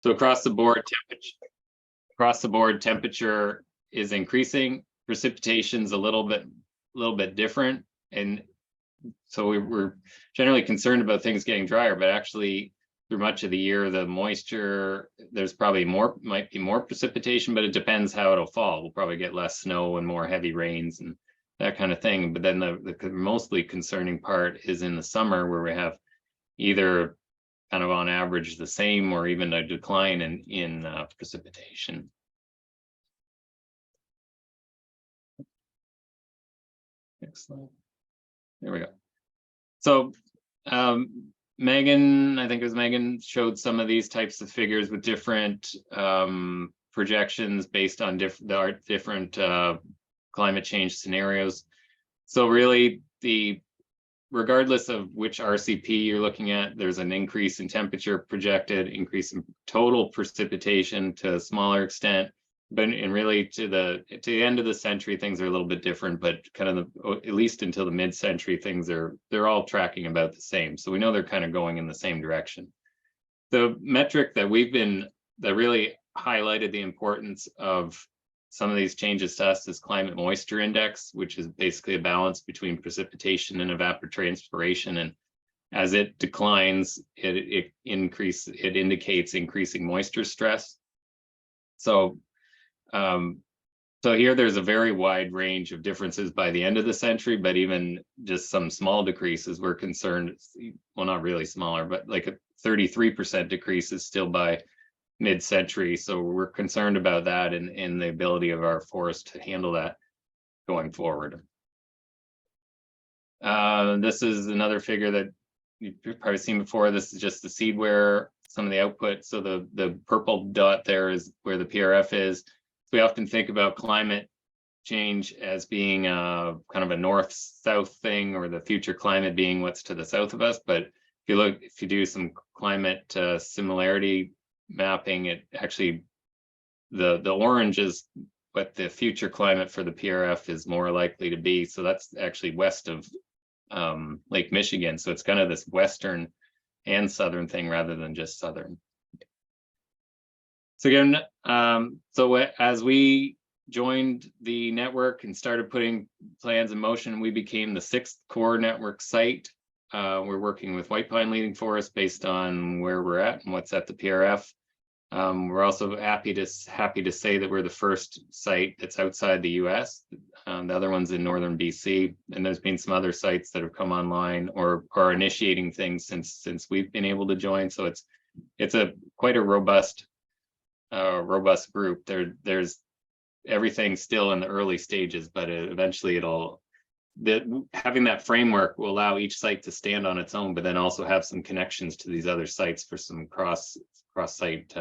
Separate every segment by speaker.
Speaker 1: So across the board, temperature is increasing. Precipitation's a little bit different, and so we're generally concerned about things getting drier, but actually through much of the year, the moisture, there's probably might be more precipitation, but it depends how it'll fall. We'll probably get less snow and more heavy rains and that kind of thing. But then the mostly concerning part is in the summer, where we have either kind of on average the same or even a decline in precipitation. Next slide. There we go. So Megan, I think it was Megan, showed some of these types of figures with different projections based on different climate change scenarios. So really, regardless of which RCP you're looking at, there's an increase in temperature projected, increase in total precipitation to a smaller extent. But really to the end of the century, things are a little bit different, but kind of at least until the mid-century, they're all tracking about the same. So we know they're kind of going in the same direction. The metric that really highlighted the importance of some of these changes to us is climate moisture index, which is basically a balance between precipitation and evapotranspiration. And as it declines, it indicates increasing moisture stress. So here there's a very wide range of differences by the end of the century, but even just some small decreases, we're concerned, well, not really smaller, but like a 33% decrease is still by mid-century. So we're concerned about that and the ability of our forest to handle that going forward. This is another figure that you've probably seen before. This is just the seed wear, some of the output. So the purple dot there is where the PRF is. We often think about climate change as being kind of a north-south thing, or the future climate being what's to the south of us. But if you do some climate similarity mapping, it actually, the orange is what the future climate for the PRF is more likely to be. So that's actually west of Lake Michigan. So it's kind of this western and southern thing rather than just southern. So again, as we joined the network and started putting plans in motion, we became the 6th core network site. We're working with white pine leading forest based on where we're at and what's at the PRF. We're also happy to say that we're the first site that's outside the US. The other one's in northern BC, and there's been some other sites that have come online or are initiating things since we've been able to join. So it's quite a robust group. There's everything still in the early stages, but eventually having that framework will allow each site to stand on its own, but then also have some connections to these other sites for some cross-site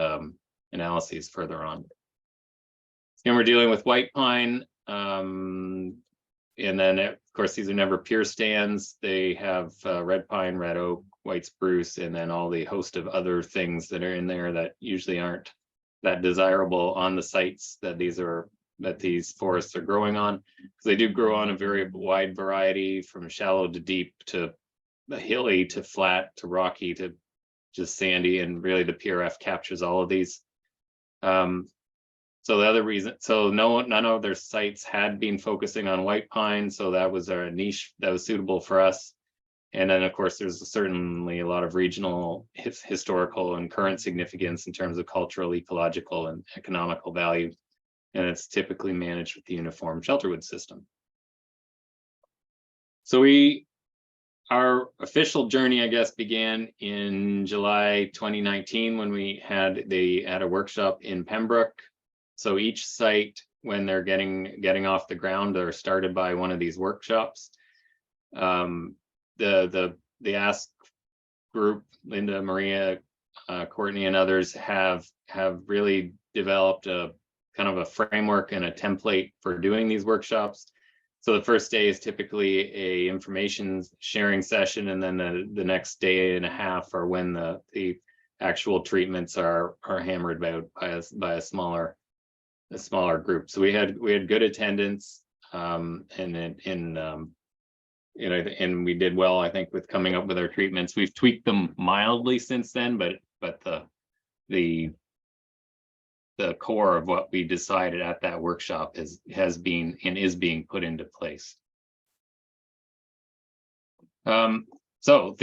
Speaker 1: analyses further on. And we're dealing with white pine, and then of course these are never pure stands. They have red pine, red oak, white spruce, and then all the host of other things that are in there that usually aren't that desirable on the sites that these forests are growing on, because they do grow on a very wide variety, from shallow to deep to hilly to flat to rocky to just sandy, and really the PRF captures all of these. So the other reason, none of their sites had been focusing on white pine, so that was our niche that was suitable for us. And then, of course, there's certainly a lot of regional, historical, and current significance in terms of cultural, ecological, and economical value. And it's typically managed with the uniform shelterwood system. So our official journey, I guess, began in July 2019 when they had a workshop in Pembroke. So each site, when they're getting off the ground, they're started by one of these workshops. The Ask group, Linda, Maria, Courtney, and others have really developed a kind of a framework and a template for doing these workshops. So the first day is typically a information sharing session, and then the next day and a half are when the actual treatments are hammered out by a smaller group. So we had good attendance, and we did well, I think, with coming up with our treatments. We've tweaked them mildly since then, but the the core of what we decided at that workshop has been and is being put into place. So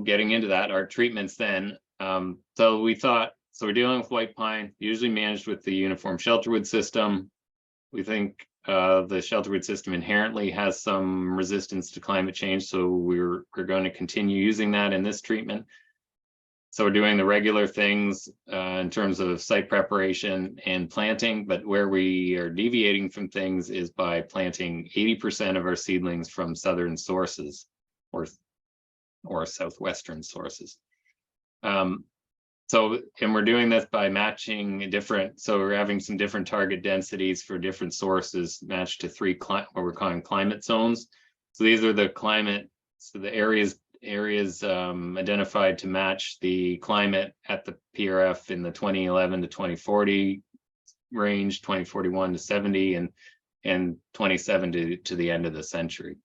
Speaker 1: getting into that, our treatments then, so we thought, so we're dealing with white pine, usually managed with the uniform shelterwood system. We think the shelterwood system inherently has some resistance to climate change, so we're going to continue using that in this treatment. So we're doing the regular things in terms of site preparation and planting, but where we are deviating from things is by planting 80% of our seedlings from southern sources or southwestern sources. So, and we're doing this by matching different, so we're having some different target densities for different sources matched to what we're calling climate zones. So these are the climate, so the areas identified to match the climate at the PRF in the 2011 to 2040 range, 2041 to 70, and 27 to the end of the century.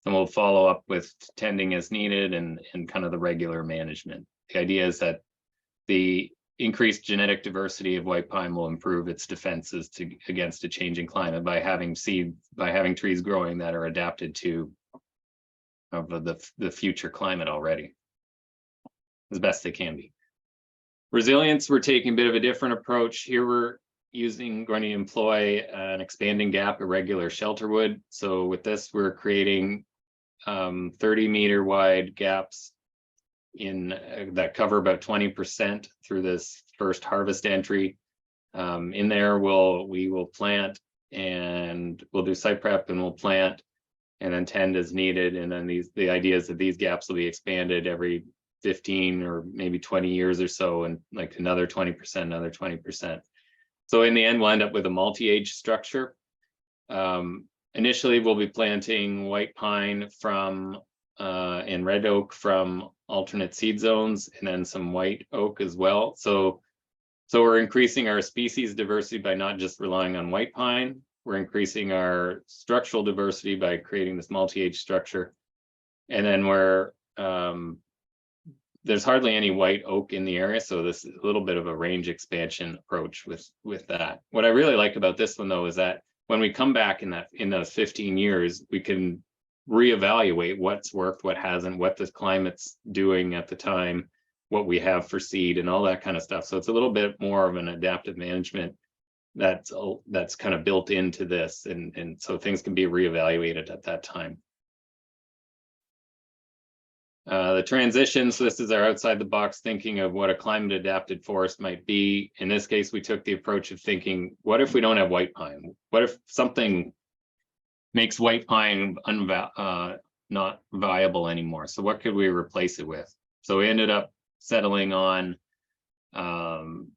Speaker 1: And we'll follow up with tending as needed and kind of the regular management. The idea is that the increased genetic diversity of white pine will improve its defenses against a changing climate by having trees growing that are adapted to the future climate already, as best they can be. Resilience, we're taking a bit of a different approach. Here we're going to employ an expanding gap irregular shelterwood. So with this, we're creating 30-meter wide gaps that cover about 20% through this first harvest entry. In there, we will plant, and we'll do site prep, and we'll plant, and then tend as needed. And then the idea is that these gaps will be expanded every 15 or maybe 20 years or so, and like another 20%, another 20%. So in the end, we'll end up with a multi-age structure. Initially, we'll be planting white pine and red oak from alternate seed zones, and then some white oak as well. So we're increasing our species diversity by not just relying on white pine. We're increasing our structural diversity by creating this multi-age structure. And then there's hardly any white oak in the area, so this is a little bit of a range expansion approach with that. What I really like about this one, though, is that when we come back in those 15 years, we can reevaluate what's worked, what hasn't, what the climate's doing at the time, what we have for seed, and all that kind of stuff. So it's a little bit more of an adaptive management that's kind of built into this, and so things can be reevaluated at that time. The transitions, this is our outside the box thinking of what a climate adapted forest might be. In this case, we took the approach of thinking, what if we don't have white pine? What if something makes white pine not viable anymore? So what could we replace it with? So we ended up settling on kind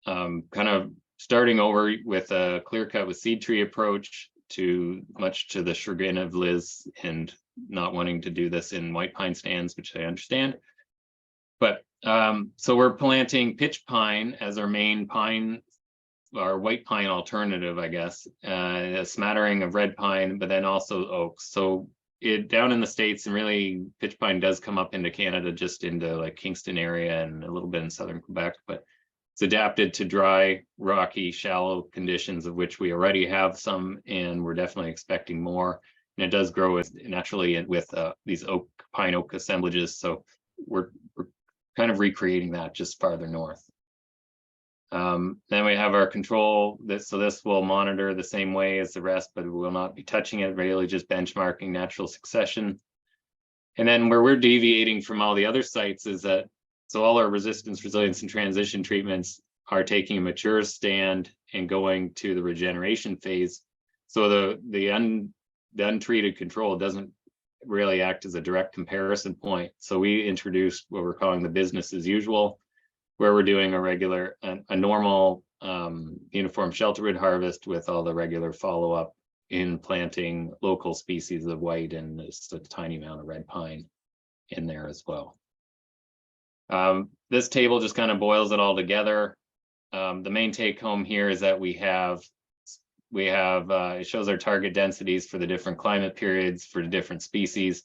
Speaker 1: of starting over with a clear cut with seed tree approach, much to the chagrin of Liz, and not wanting to do this in white pine stands, which I understand. But so we're planting pitch pine as our main pine, our white pine alternative, I guess, a smattering of red pine, but then also oaks. So down in the States, and really pitch pine does come up into Canada, just into like Kingston area and a little bit in southern Quebec, but it's adapted to dry, rocky, shallow conditions, of which we already have some, and we're definitely expecting more. And it does grow naturally with these pine oak assemblages. So we're kind of recreating that just farther north. Then we have our control. So this will monitor the same way as the rest, but we will not be touching it, really just benchmarking natural succession. And then where we're deviating from all the other sites is that, so all our resistance, resilience, and transition treatments are taking a mature stand and going to the regeneration phase. So the untreated control doesn't really act as a direct comparison point. So we introduced what we're calling the business as usual, where we're doing a normal uniform shelterwood harvest with all the regular follow-up in planting local species of white and just a tiny amount of red pine in there as well. This table just kind of boils it all together. The main take home here is that it shows our target densities for the different climate periods for the different species.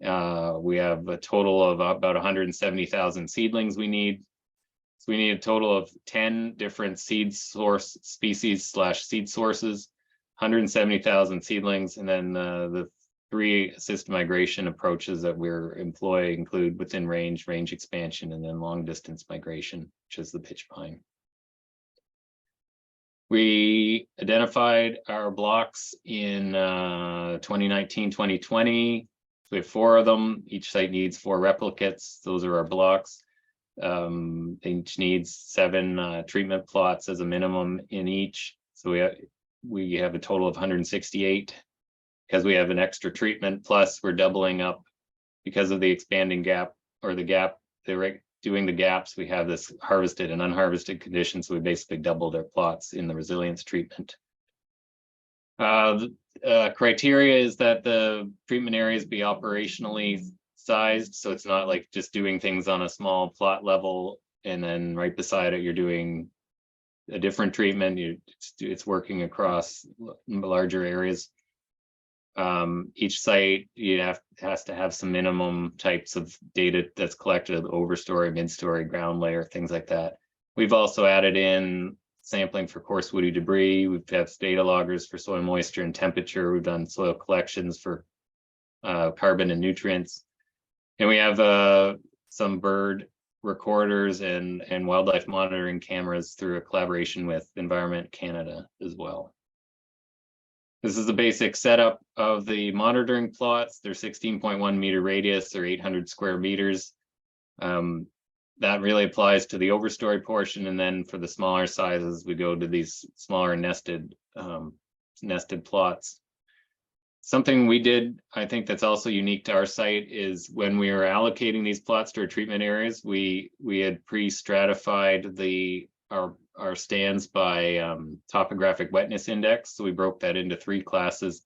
Speaker 1: We have a total of about 170,000 seedlings we need. So we need a total of 10 different seed source species / seed sources, 170,000 seedlings, and then the 3 assist migration approaches that we're employing include within range, range expansion, and then long distance migration, which is the pitch pine. We identified our blocks in 2019, 2020. So we have 4 of them. Each site needs 4 replicates. Those are our blocks. They each needs 7 treatment plots as a minimum in each. So we have a total of 168 because we have an extra treatment, plus we're doubling up because of the expanding gap or the gap, doing the gaps. We have this harvested and unharvested conditions. So we basically doubled our plots in the resilience treatment. Criteria is that the treatment areas be operationally sized, so it's not like just doing things on a small plot level and then right beside it you're doing a different treatment. It's working across larger areas. Each site has to have some minimum types of data that's collected: overstory, mid-story, ground layer, things like that. We've also added in sampling for coarse woody debris. We've had data loggers for soil moisture and temperature. We've done soil collections for carbon and nutrients. And we have some bird recorders and wildlife monitoring cameras through a collaboration with Environment Canada as well. This is the basic setup of the monitoring plots. They're 16.1 meter radius, they're 800 square meters. That really applies to the overstory portion. And then for the smaller sizes, we go to these smaller nested plots. Something we did, I think that's also unique to our site, is when we were allocating these plots to our treatment areas, we had pre-stratified our stands by topographic wetness index. So we broke that into 3 classes.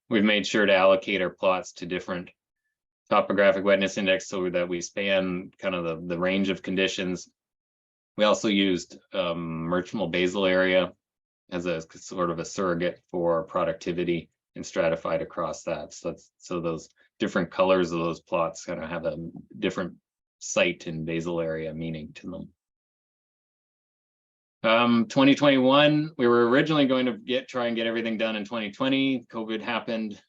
Speaker 1: We've made sure to allocate our plots to different topographic wetness index so that we span kind of the range of conditions. We also used merchantable basal area as a sort of a surrogate for productivity and stratified across that. So those different colors of those plots kind of have a different site and basal area meaning to them. 2021, we were originally going to try and get everything done in 2020. COVID happened.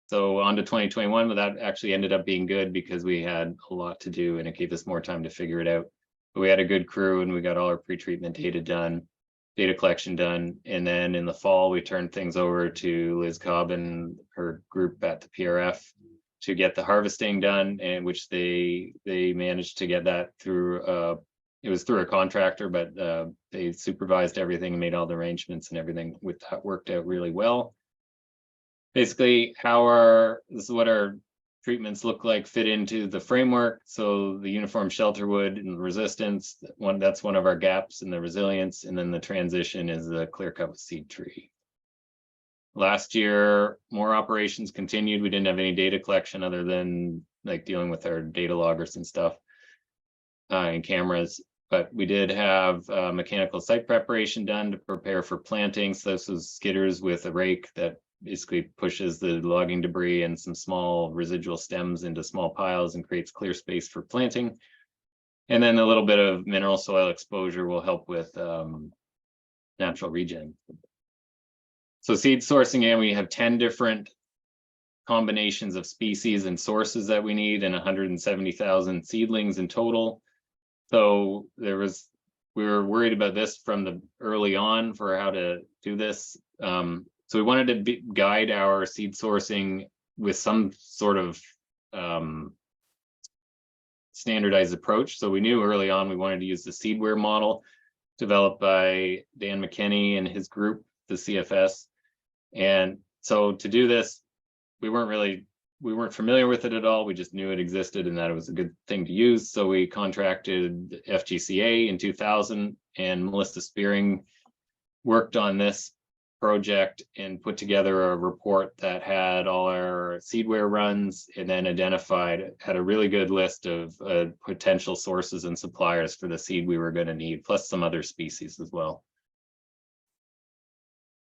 Speaker 1: So on to 2021, but that actually ended up being good because we had a lot to do and it gave us more time to figure it out. But we had a good crew and we got all our pre-treatment data collection done. And then in the fall, we turned things over to Liz Cobb and her group at the PRF to get the harvesting done, and which they managed to get that through, it was through a contractor, but they supervised everything and made all the arrangements, and everything with that worked out really well. Basically, this is what our treatments look like fit into the framework. So the uniform shelter wood and resistance, that's one of our gaps in the resilience, and then the transition is the clear cut with seed tree. Last year, more operations continued. We didn't have any data collection other than like dealing with our data loggers and stuff and cameras. But we did have mechanical site preparation done to prepare for planting. So this was skidders with a rake that basically pushes the logging debris and some small residual stems into small piles and creates clear space for planting. And then a little bit of mineral soil exposure will help with natural regen. So seed sourcing, and we have 10 different combinations of species and sources that we need, and 170,000 seedlings in total. So we were worried about this from the early on for how to do this. So we wanted to guide our seed sourcing with some sort of standardized approach. So we knew early on we wanted to use the seedware model developed by Dan McKinney and his group, the CFS. And so to do this, we weren't familiar with it at all. We just knew it existed and that it was a good thing to use. So we contracted FGCA in 2000, and Melissa Spearing worked on this project and put together a report that had all our seedware runs, and then had a really good list of potential sources and suppliers for the seed we were going to need, plus some other species as well.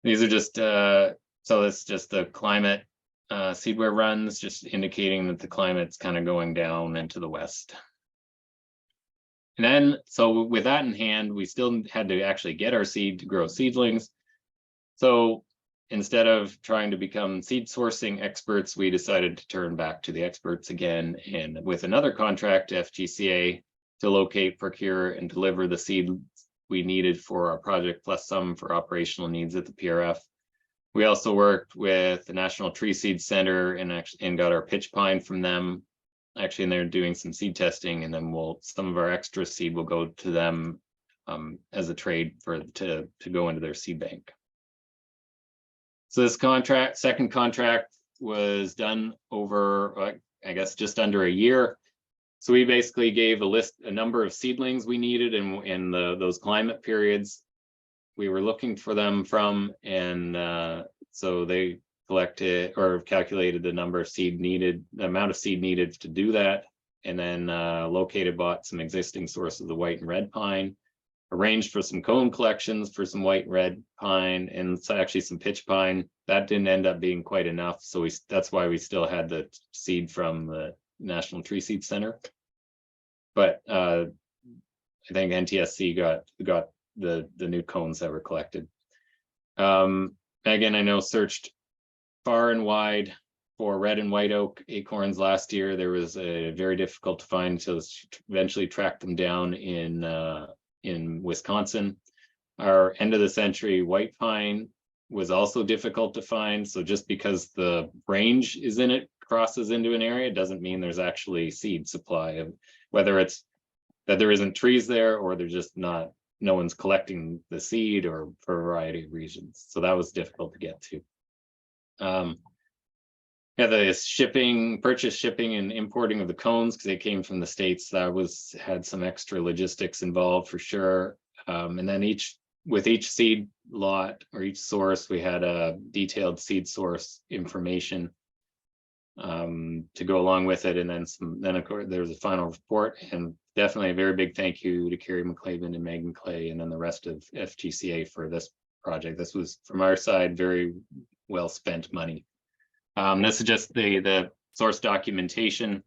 Speaker 1: These are just, so it's just the climate seedware runs, just indicating that the climate's kind of going down into the west. And then, so with that in hand, we still had to actually get our seed to grow seedlings. So instead of trying to become seed sourcing experts, we decided to turn back to the experts again, and with another contract to FGCA to locate, procure, and deliver the seed we needed for our project, plus some for operational needs at the PRF. We also worked with the National Tree Seed Center and got our pitch pine from them. Actually, and they're doing some seed testing, and then some of our extra seed will go to them as a trade to go into their seed bank. So this second contract was done over, I guess, just under a year. So we basically gave a number of seedlings we needed in those climate periods we were looking for them from, and so they collected or calculated the number of seed needed, the amount of seed needed to do that, and then bought some existing sources of white and red pine, arranged for some cone collections for some white and red pine, and so actually some pitch pine. That didn't end up being quite enough, so that's why we still had the seed from the National Tree Seed Center. But I think NTSC got the new cones that were collected. Megan, I know, searched far and wide for red and white oak acorns last year. There was very difficult to find, so eventually tracked them down in Wisconsin. Our end of the century white pine was also difficult to find. So just because the range is in it, crosses into an area, doesn't mean there's actually seed supply, of whether it's that there isn't trees there or they're just not, no one's collecting the seed, or for a variety of reasons. So that was difficult to get to. Yeah, the purchase, shipping, and importing of the cones, because they came from the States, that had some extra logistics involved for sure. And then with each seed lot or each source, we had a detailed seed source information to go along with it. And then of course there's a final report, and definitely a very big thank you to Carrie McClavin and Megan Clay and then the rest of FGCA for this project. This was, from our side, very well spent money. This is just the source documentation.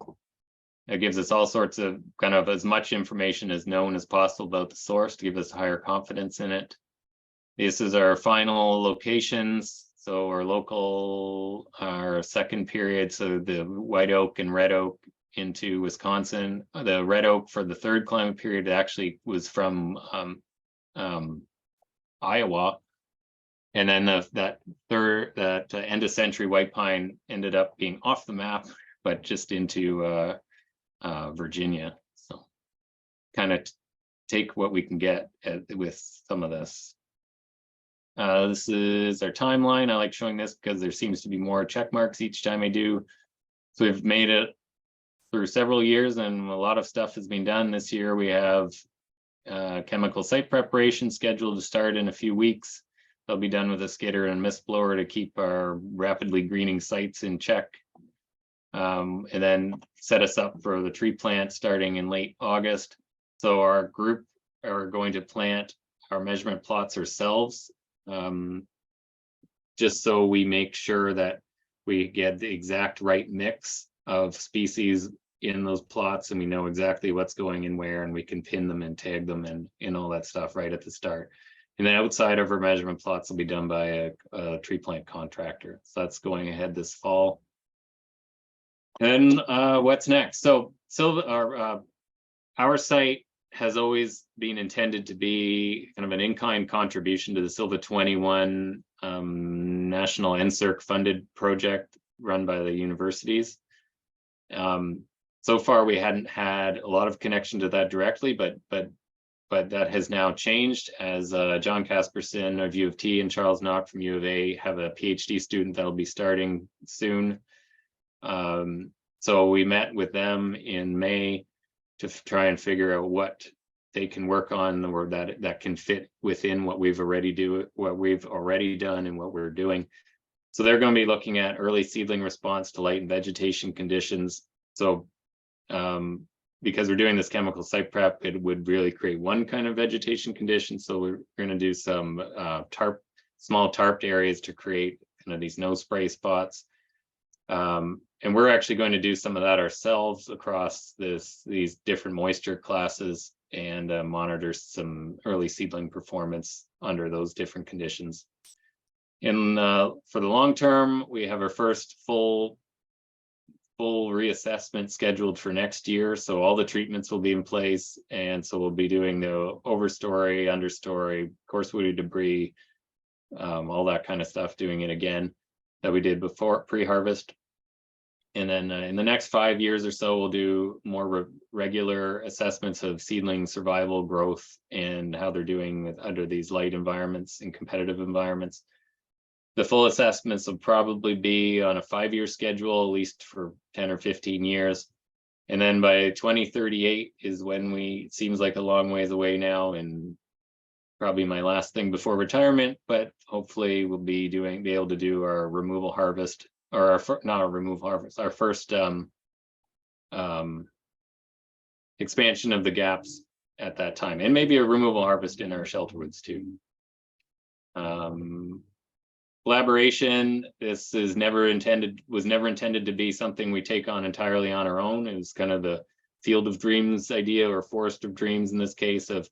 Speaker 1: It gives us all sorts of kind of as much information as known as possible about the source to give us higher confidence in it. This is our final locations. So our second period, so the white oak and red oak into Wisconsin. The red oak for the third climate period actually was from Iowa. And then that end of century white pine ended up being off the map, but just into Virginia. So kind of take what we can get with some of this. This is our timeline. I like showing this because there seems to be more check marks each time I do. So we've made it through several years, and a lot of stuff has been done. This year we have chemical site preparation scheduled to start in a few weeks. They'll be done with a skidder and mist blower to keep our rapidly greening sites in check. And then set us up for the tree plant starting in late August. So our group are going to plant our measurement plots ourselves, just so we make sure that we get the exact right mix of species in those plots, and we know exactly what's going in where, and we can pin them and tag them and all that stuff right at the start. And then outside of our measurement plots will be done by a tree plant contractor. So that's going ahead this fall. And what's next? So our site has always been intended to be kind of an in-kind contribution to the Silva 21 National NSERC funded project run by the universities. So far, we hadn't had a lot of connection to that directly, but that has now changed as John Casperson of U of T and Charles Knock from U of A have a PhD student that'll be starting soon. So we met with them in May to try and figure out what they can work on, or that can fit within what we've already done and what we're doing. So they're going to be looking at early seedling response to light and vegetation conditions. So because we're doing this chemical site prep, it would really create one kind of vegetation condition. So we're going to do some small tarped areas to create kind of these no spray spots. And we're actually going to do some of that ourselves across these different moisture classes. and monitor some early seedling performance under those different conditions. For the long term, we have our first full reassessment scheduled for next year. So all the treatments will be in place. And so we'll be doing the overstory, understory, coarse woody debris, all that kind of stuff, doing it again that we did before pre-harvest. And then in the next 5 years or so, we'll do more regular assessments of seedling survival, growth, and how they're doing under these light environments and competitive environments. The full assessments will probably be on a 5-year schedule, at least for 10 or 15 years. And then by 2038 is when it seems like a long ways away now, and probably my last thing before retirement, but hopefully we'll be able to do our removal harvest, or not our removal harvest, our first expansion of the gaps at that time, and maybe a removal harvest in our shelter woods too. Collaboration, this was never intended to be something we take on entirely on our own. It was kind of the field of dreams idea, or forest of dreams in this case, of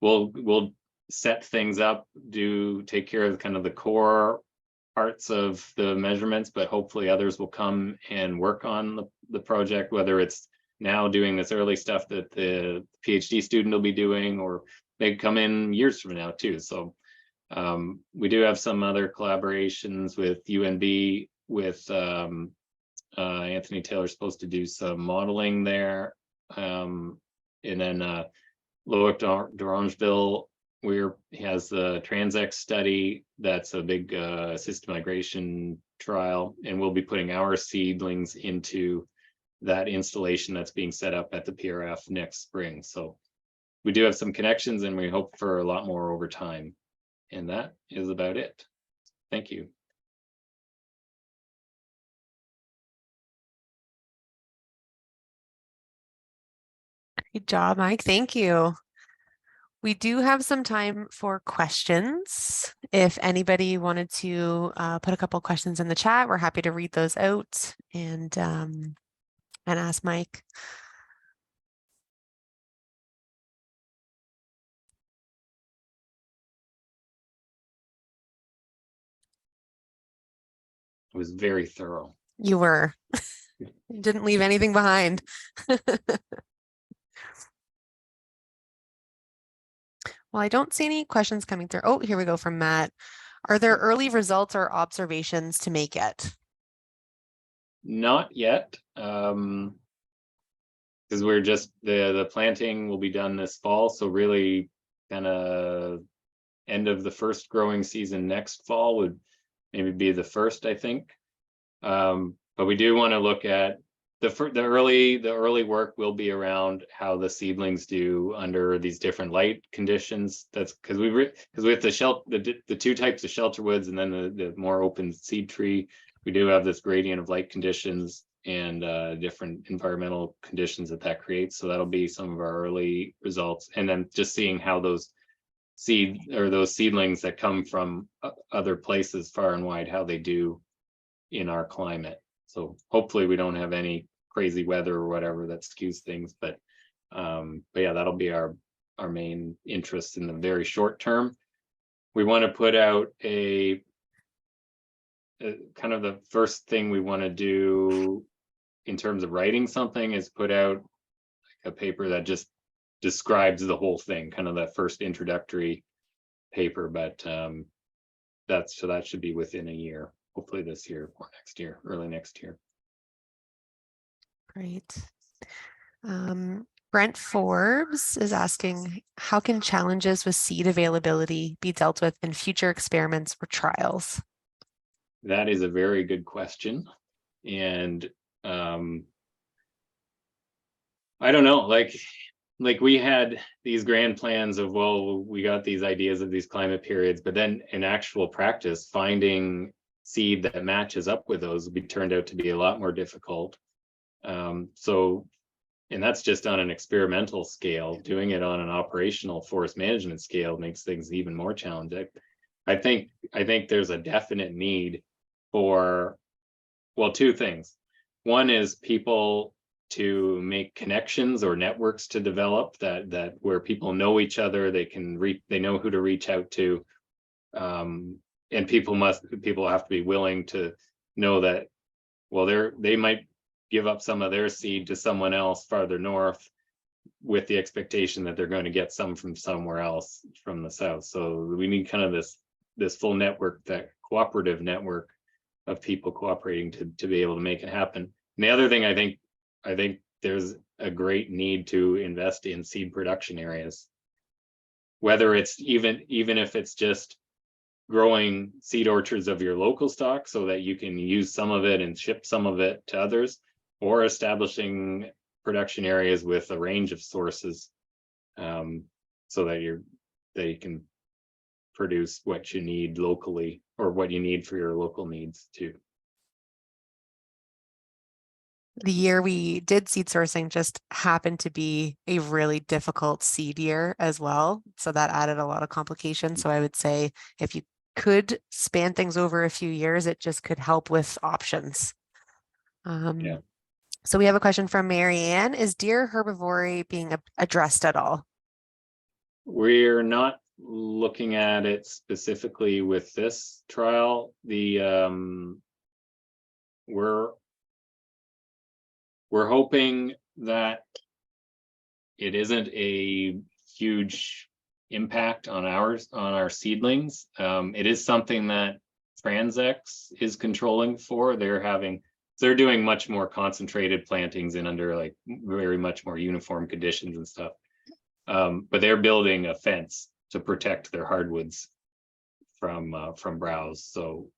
Speaker 1: we'll set things up, take care of kind of the core parts of the measurements, but hopefully others will come and work on the project, whether it's now doing this early stuff that the PhD student will be doing, or they come in years from now too. So we do have some other collaborations with UNB, with Anthony Taylor's supposed to do some modeling there. And then Loic d'Orangeville, he has the Transex study. That's a big system migration trial, and we'll be putting our seedlings into that installation that's being set up at the PRF next spring. So we do have some connections, and we hope for a lot more over time. And that is about it. Thank you.
Speaker 2: Good job, Mike. Thank you. We do have some time for questions. If anybody wanted to put a couple questions in the chat, we're happy to read those out and ask Mike.
Speaker 1: It was very thorough.
Speaker 2: You were. Didn't leave anything behind. Well, I don't see any questions coming through. Oh, here we go from Matt. Are there early results or observations to make yet?
Speaker 1: Not yet, because we're just the planting will be done this fall. So really kind of end of the first growing season next fall would maybe be the first, I think. But we do want to look at the early work will be around how the seedlings do under these different light conditions. That's because with the two types of shelter woods and then the more open seed tree, we do have this gradient of light conditions and different environmental conditions that creates. So that'll be some of our early results, and then just seeing how those seedlings that come from other places far and wide, how they do in our climate. So hopefully we don't have any crazy weather or whatever that skews things, but yeah, that'll be our main interest in the very short term. We want to put out a kind of the first thing we want to do in terms of writing something is put out like a paper that just describes the whole thing, kind of that first introductory paper, but that should be within a year, hopefully this year or next year, early next year.
Speaker 2: Great. Brent Forbes is asking, how can challenges with seed availability be dealt with in future experiments or trials?
Speaker 1: That is a very good question. And I don't know, like we had these grand plans of, well, we got these ideas of these climate periods, but then in actual practice, finding seed that matches up with those turned out to be a lot more difficult. And that's just on an experimental scale. Doing it on an operational forest management scale makes things even more challenging. I think there's a definite need for, well, two things. One is people to make connections or networks to develop that where people know each other, they know who to reach out to. And people have to be willing to know that, well, they might give up some of their seed to someone else farther north with the expectation that they're going to get some from somewhere else from the south. So we need kind of this full network, that cooperative network of people cooperating to be able to make it happen. And the other thing, I think there's a great need to invest in seed production areas, whether it's even if it's just growing seed orchards of your local stock so that you can use some of it and ship some of it to others, or establishing production areas with a range of sources, so that you can produce what you need locally, or what you need for your local needs too.
Speaker 2: The year we did seed sourcing just happened to be a really difficult seed year as well. So that added a lot of complications. So I would say if you could span things over a few years, it just could help with options.
Speaker 1: Yeah.
Speaker 2: So we have a question from Marianne. Is deer herbivory being addressed at all?
Speaker 1: We're not looking at it specifically with this trial. We're hoping that it isn't a huge impact on our seedlings. It is something that Transex is controlling for. They're doing much more concentrated plantings and under like very much more uniform conditions and stuff. But they're building a fence to protect their hardwoods from browse. So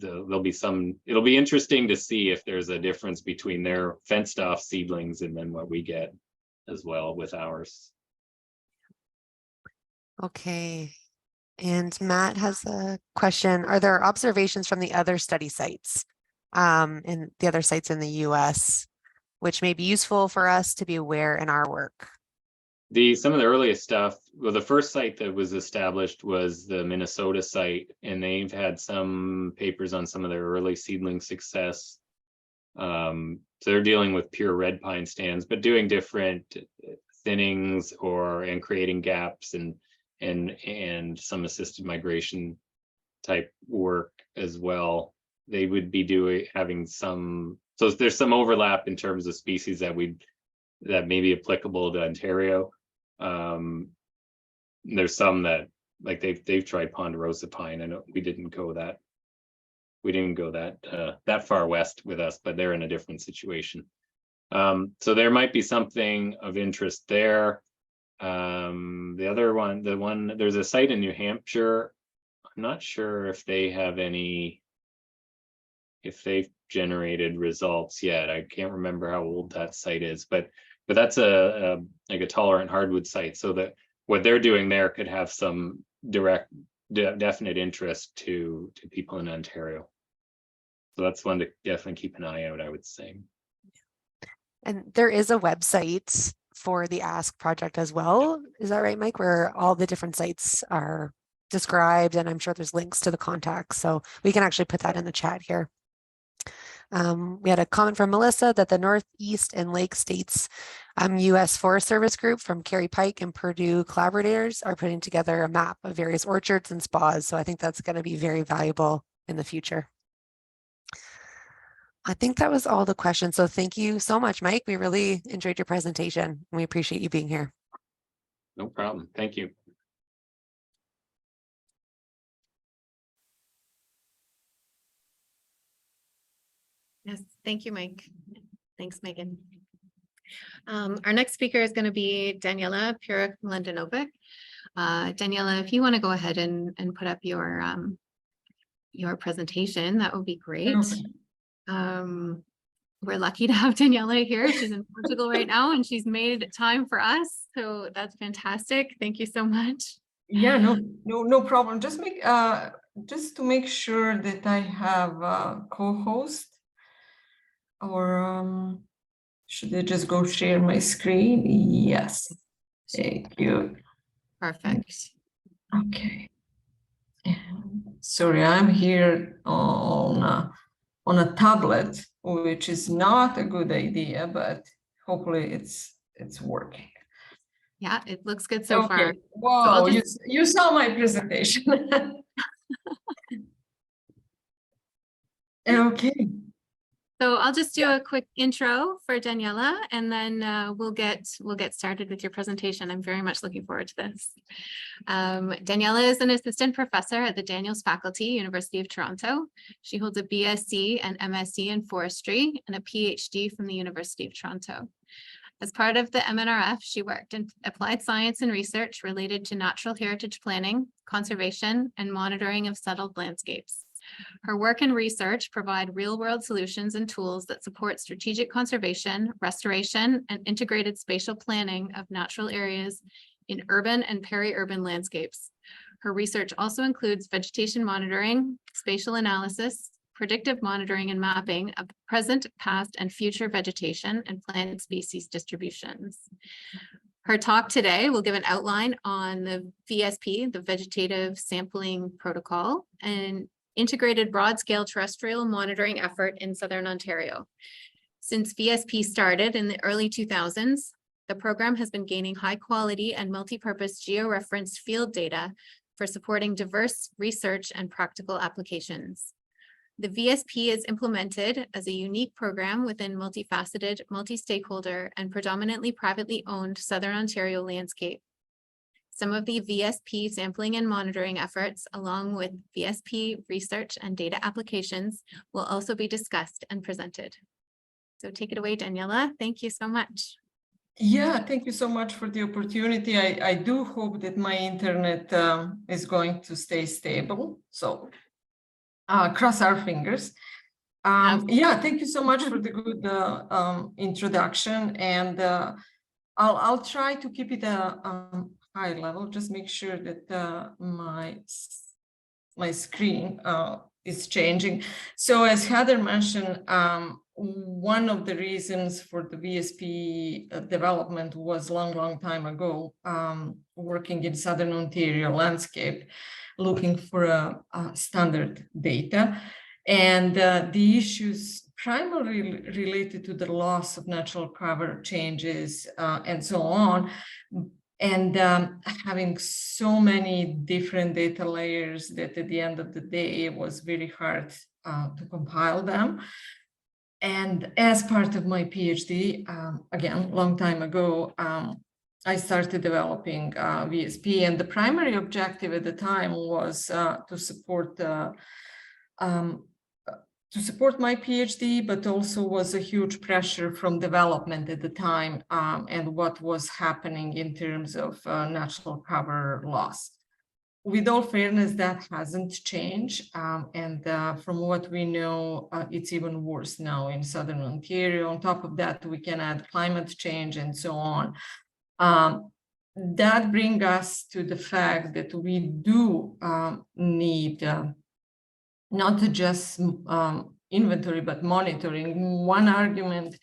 Speaker 1: it'll be interesting to see if there's a difference between their fenced off seedlings and then what we get as well with ours.
Speaker 2: Okay. And Matt has a question. Are there observations from the other study sites, in the other sites in the US, which may be useful for us to be aware in our work?
Speaker 1: Some of the earliest stuff, well, the first site that was established was the Minnesota site, and they've had some papers on some of their early seedling success. So they're dealing with pure red pine stands, but doing different thinnings and creating gaps and some assisted migration type work as well. They would be having some, so there's some overlap in terms of species that may be applicable to Ontario. There's some that, like, they've tried ponderosa pine. I know we didn't go that far west with us, but they're in a different situation. So there might be something of interest there. The other one, there's a site in New Hampshire. I'm not sure if they've generated results yet. I can't remember how old that site is, but that's like a tolerant hardwood site. So that what they're doing there could have some definite interest to people in Ontario. So that's one to definitely keep an eye out, I would say.
Speaker 2: And there is a website for the Ask project as well. Is that right, Mike? Where all the different sites are described, and I'm sure there's links to the contacts. So we can actually put that in the chat here. We had a comment from Melissa that the Northeast and Lake States U.S. Forest Service group from Kerry Pike and Purdue collaborators are putting together a map of various orchards and spas. So I think that's going to be very valuable in the future. I think that was all the questions. So thank you so much, Mike. We really enjoyed your presentation and we appreciate you being here.
Speaker 1: No problem. Thank you.
Speaker 3: Yes, thank you, Mike. Thanks, Megan. Our next speaker is going to be Danijela Puric-Mladenovic. Danijela, if you want to go ahead and put up your presentation, that would be great. Okay. We're lucky to have Danijela here. She's in Portugal right now, and she's made time for us. So that's fantastic. Thank you so much.
Speaker 4: Yeah, no problem. Just to make sure that I have a co-host, or should I just go share my screen? Yes. Thank you.
Speaker 3: Perfect.
Speaker 4: Okay. Sorry, I'm here on on a tablet, which is not a good idea, but hopefully it's working.
Speaker 3: Yeah, it looks good so far.
Speaker 4: Okay. Wow,
Speaker 3: So
Speaker 4: you saw my presentation. Okay.
Speaker 3: So I'll just do a quick intro for Danijela, and then we'll get started with your presentation. I'm very much looking forward to this. Danijela is an assistant professor at the Daniels Faculty, University of Toronto. She holds a BSc and MSc in forestry and a PhD from the University of Toronto. As part of the MNRF, she worked in applied science and research related to natural heritage planning, conservation, and monitoring of settled landscapes. Her work and research provide real-world solutions and tools that support strategic conservation, restoration, and integrated spatial planning of natural areas in urban and peri-urban landscapes. Her research also includes vegetation monitoring, spatial analysis, predictive monitoring and mapping of present, past, and future vegetation and plant species distributions. Her talk today will give an outline on the VSP, the Vegetative Sampling Protocol, and integrated broad-scale terrestrial monitoring effort in Southern Ontario. Since VSP started in the early 2000s, the program has been gaining high-quality and multi-purpose georeferenced field data for supporting diverse research and practical applications. The VSP is implemented as a unique program within multifaceted, multi-stakeholder, and predominantly privately owned Southern Ontario landscape. Some of the VSP sampling and monitoring efforts, along with VSP research and data applications, will also be discussed and presented. So take it away, Danijela. Thank you so much.
Speaker 4: Yeah, thank you so much for the opportunity. I do hope that my internet is going to stay stable. So cross our fingers. Yeah, thank you so much for the good introduction. And I'll try to keep it a high level, just make sure that my screen is changing. So as Heather mentioned, one of the reasons for the VSP development was long time ago, working in Southern Ontario landscape, looking for a standard data. And the issues primarily related to the loss of natural cover changes and so on. And having so many different data layers that at the end of the day, it was very hard to compile them. And as part of my PhD, again, long time ago, I started developing VSP, and the primary objective at the time was to support my PhD, but also was a huge pressure from development at the time and what was happening in terms of natural cover loss. With all fairness, that hasn't changed. And from what we know, it's even worse now in Southern Ontario. On top of that, we can add climate change and so on. That brings us to the fact that we do need not just inventory, but monitoring. One argument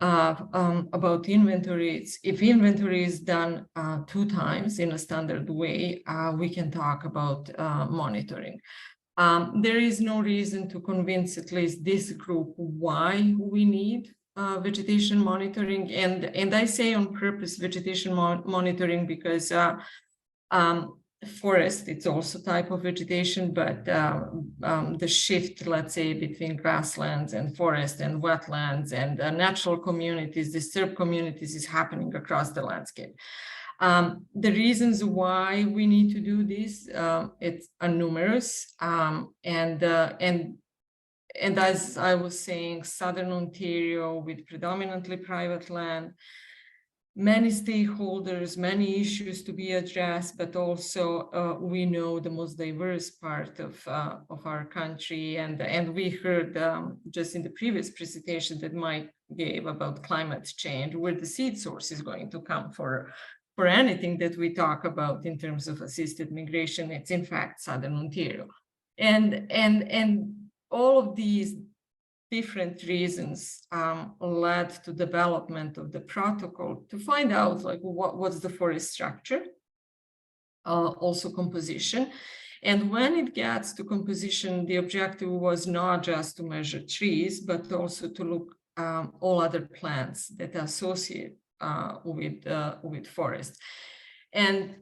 Speaker 4: about inventory is if inventory is done 2 times in a standard way, we can talk about monitoring. There is no reason to convince at least this group why we need vegetation monitoring. And I say on purpose vegetation monitoring because forest, it's also type of vegetation, but the shift, let's say, between grasslands and forest and wetlands and natural communities, disturbed communities is happening across the landscape. The reasons why we need to do this, it's numerous. And as I was saying, Southern Ontario with predominantly private land, many stakeholders, many issues to be addressed, but also we know the most diverse part of our country. And we heard just in the previous presentation that Mike gave about climate change, where the seed source is going to come for anything that we talk about in terms of assisted migration. It's in fact Southern Ontario. And all of these different reasons led to development of the protocol to find out like what's the forest structure, also composition, And when it gets to composition, the objective was not just to measure trees, but also to look all other plants that associate with forest. And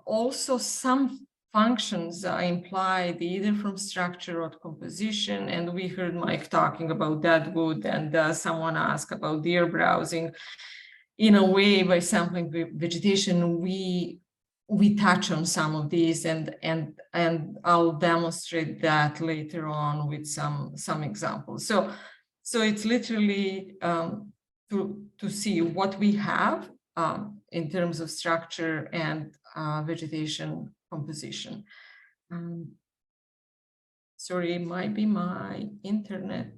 Speaker 4: also some functions are implied either from structure or composition. And we heard Mike talking about deadwood, and someone asked about deer browsing. In a way, by sampling vegetation, we touch on some of these, and I'll demonstrate that later on with some examples. So it's literally to see what we have in terms of structure and vegetation composition. Sorry, it might be my internet,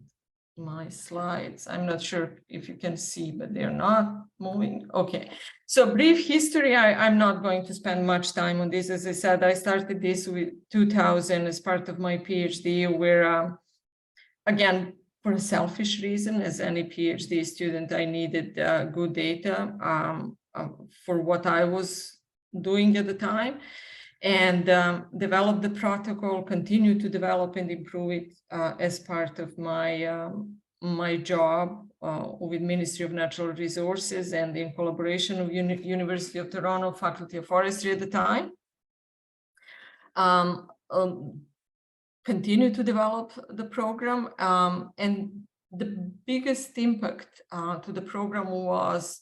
Speaker 4: my slides. I'm not sure if you can see, but they're not moving. Okay, so brief history. I'm not going to spend much time on this. As I said, I started this with 2000 as part of my PhD, where again, for a selfish reason, as any PhD student, I needed good data for what I was doing at the time, and developed the protocol, continue to develop and improve it as part of my my job with Ministry of Natural Resources and in collaboration with University of Toronto Faculty of Forestry at the time. Continue to develop the program, and the biggest impact to the program was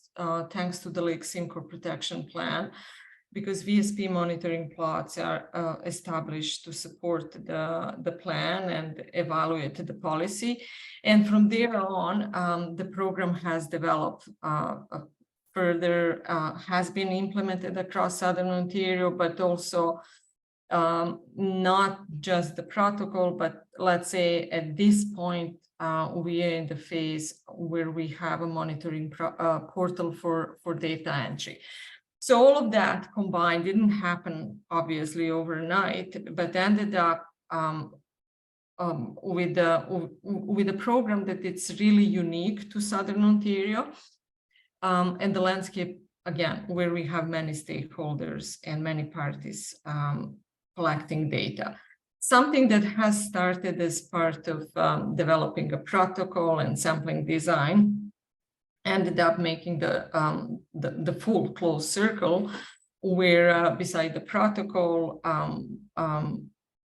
Speaker 4: thanks to the Lake Simcoe Protection Plan, because VSP monitoring plots are established to support the plan and evaluate the policy. And from there on, the program has developed further, has been implemented across Southern Ontario, but also not just the protocol, but let's say at this point, we are in the phase where we have a monitoring portal for data entry. So all of that combined didn't happen obviously overnight, but ended up with a program that it's really unique to Southern Ontario, and the landscape, again, where we have many stakeholders and many parties collecting data. Something that has started as part of developing a protocol and sampling design ended up making the full closed circle, where beside the protocol,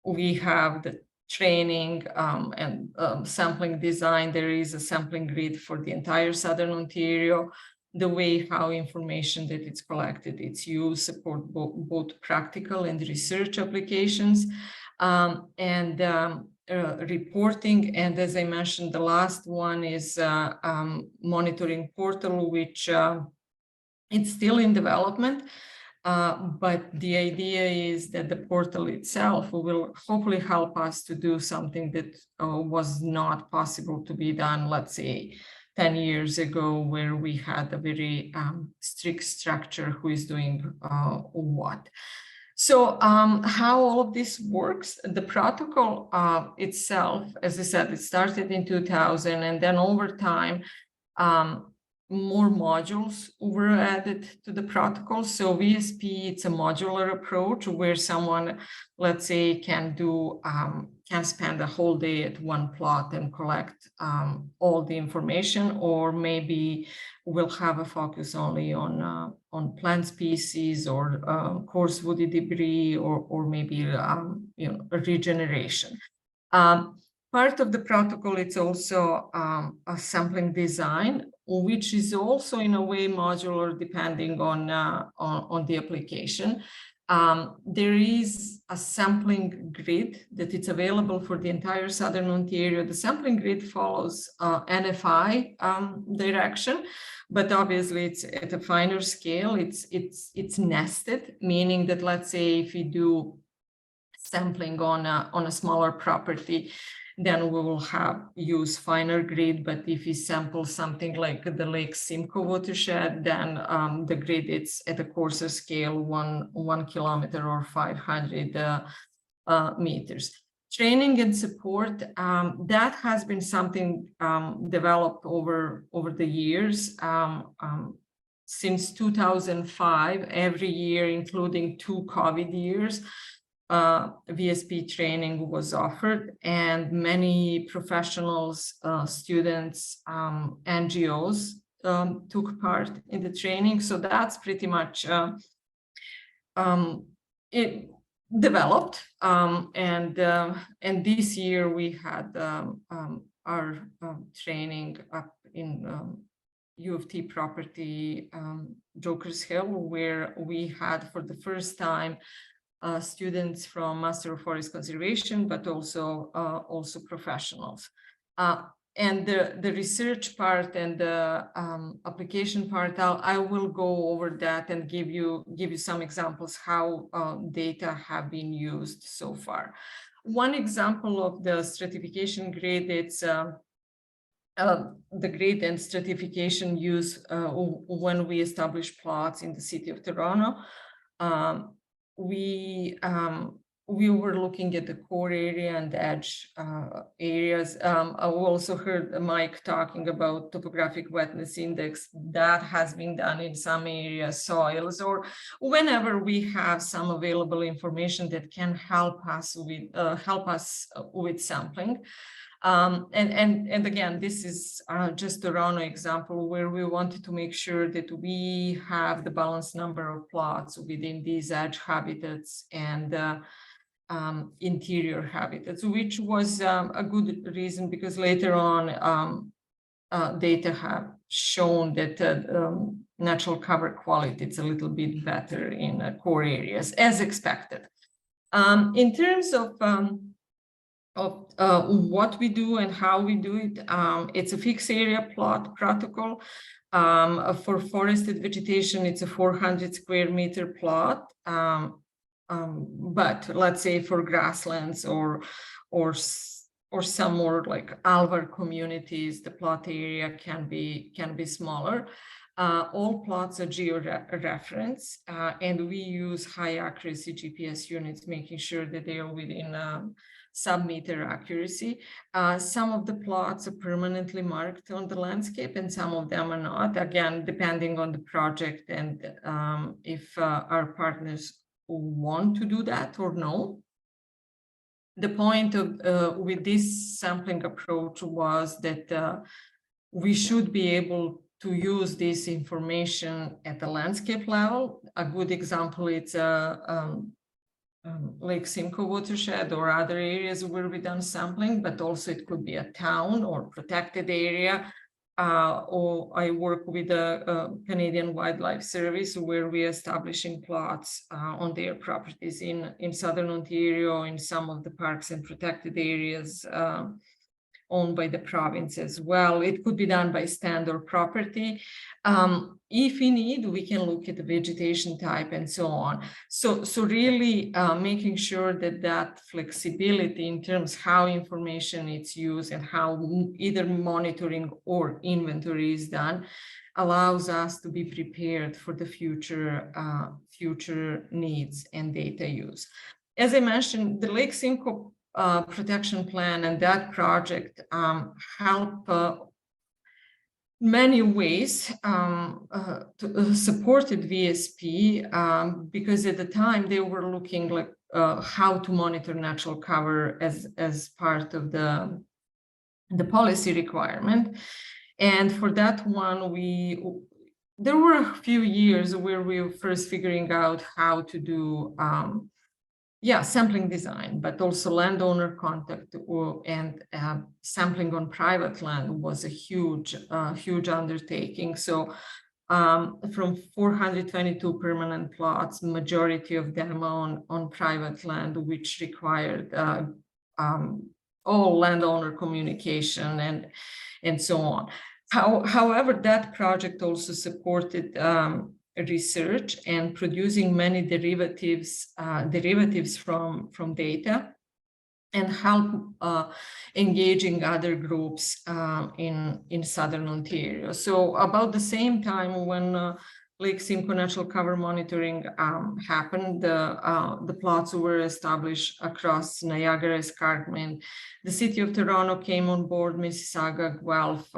Speaker 4: we have the training and sampling design. There is a sampling grid for the entire Southern Ontario. The way how information that it's collected, it's used, support both practical and research applications, and reporting. And as I mentioned, the last one is monitoring portal, which it's still in development. But the idea is that the portal itself will hopefully help us to do something that was not possible to be done, let's say, 10 years ago, where we had a very strict structure who is doing what. So how all of this works, the protocol itself, as I said, it started in 2000, and then over time, more modules were added to the protocol. So VSP, it's a modular approach where someone, let's say, can spend a whole day at one plot and collect all the information, or maybe we'll have a focus only on plant species or coarse woody debris, or maybe you know, a regeneration. Part of the protocol, it's also a sampling design, which is also in a way modular depending on the application. There is a sampling grid that it's available for the entire Southern Ontario. The sampling grid follows NFI direction, but obviously it's at a finer scale. It's nested, meaning that, let's say, if you do sampling on a smaller property, then we will use finer grid. But if you sample something like the Lake Simcoe watershed, then the grid, it's at a coarser scale, 1 kilometer or 500 meters. Training and support, that has been something developed over the years. Since 2005, every year, including 2 COVID years, VSP training was offered, and many professionals, students, NGOs took part in the training. So that's pretty much it developed, and this year we had our training up in U of T property, Jokers Hill, where we had for the first time students from Master of Forest Conservation, but also professionals. And the research part and the application part, I will go over that and give you some examples how data have been used so far. One example of the stratification grid, it's the grid and stratification use when we establish plots in the city of Toronto. We were looking at the core area and edge areas. I also heard Mike talking about topographic wetness index. That has been done in some areas, soils, or whenever we have some available information that can help us with sampling. And again, this is just Toronto example where we wanted to make sure that we have the balanced number of plots within these edge habitats and interior habitats, which was a good reason, because later on data have shown that natural cover quality is a little bit better in core areas, as expected. In terms of what we do and how we do it, it's a fixed area plot protocol. For forested vegetation, it's a 400 square meter plot. But let's say for grasslands or some more like alvar communities, the plot area can be smaller. All plots are geo-reference, and we use high accuracy GPS units, making sure that they are within sub-meter accuracy. Some of the plots are permanently marked on the landscape, and some of them are not, again, depending on the project and if our partners want to do that or no. The point of with this sampling approach was that we should be able to use this information at the landscape level. A good example is Lake Simcoe watershed or other areas where we done sampling, but also it could be a town or protected area. Or I work with the Canadian Wildlife Service, where we are establishing plots on their properties in Southern Ontario, in some of the parks and protected areas owned by the province as well. It could be done by stand or property. If we need, we can look at the vegetation type and so on. So really making sure that flexibility in terms of how information is used and how either monitoring or inventory is done allows us to be prepared for the future needs and data use. As I mentioned, the Lake Simcoe protection plan and that project help many ways supported VSP because at the time they were looking like how to monitor natural cover as part of the policy requirement. And for that one, there were a few years where we were first figuring out how to do sampling design, but also landowner contact and sampling on private land was a huge undertaking. So from 422 permanent plots, majority of them on private land, which required all landowner communication and so on. However, that project also supported research and producing many derivatives from data, and help engaging other groups in Southern Ontario. So about the same time when Lake Simcoe natural cover monitoring happened, the plots were established across Niagara Escarpment. The City of Toronto came on board, Mississauga, Guelph,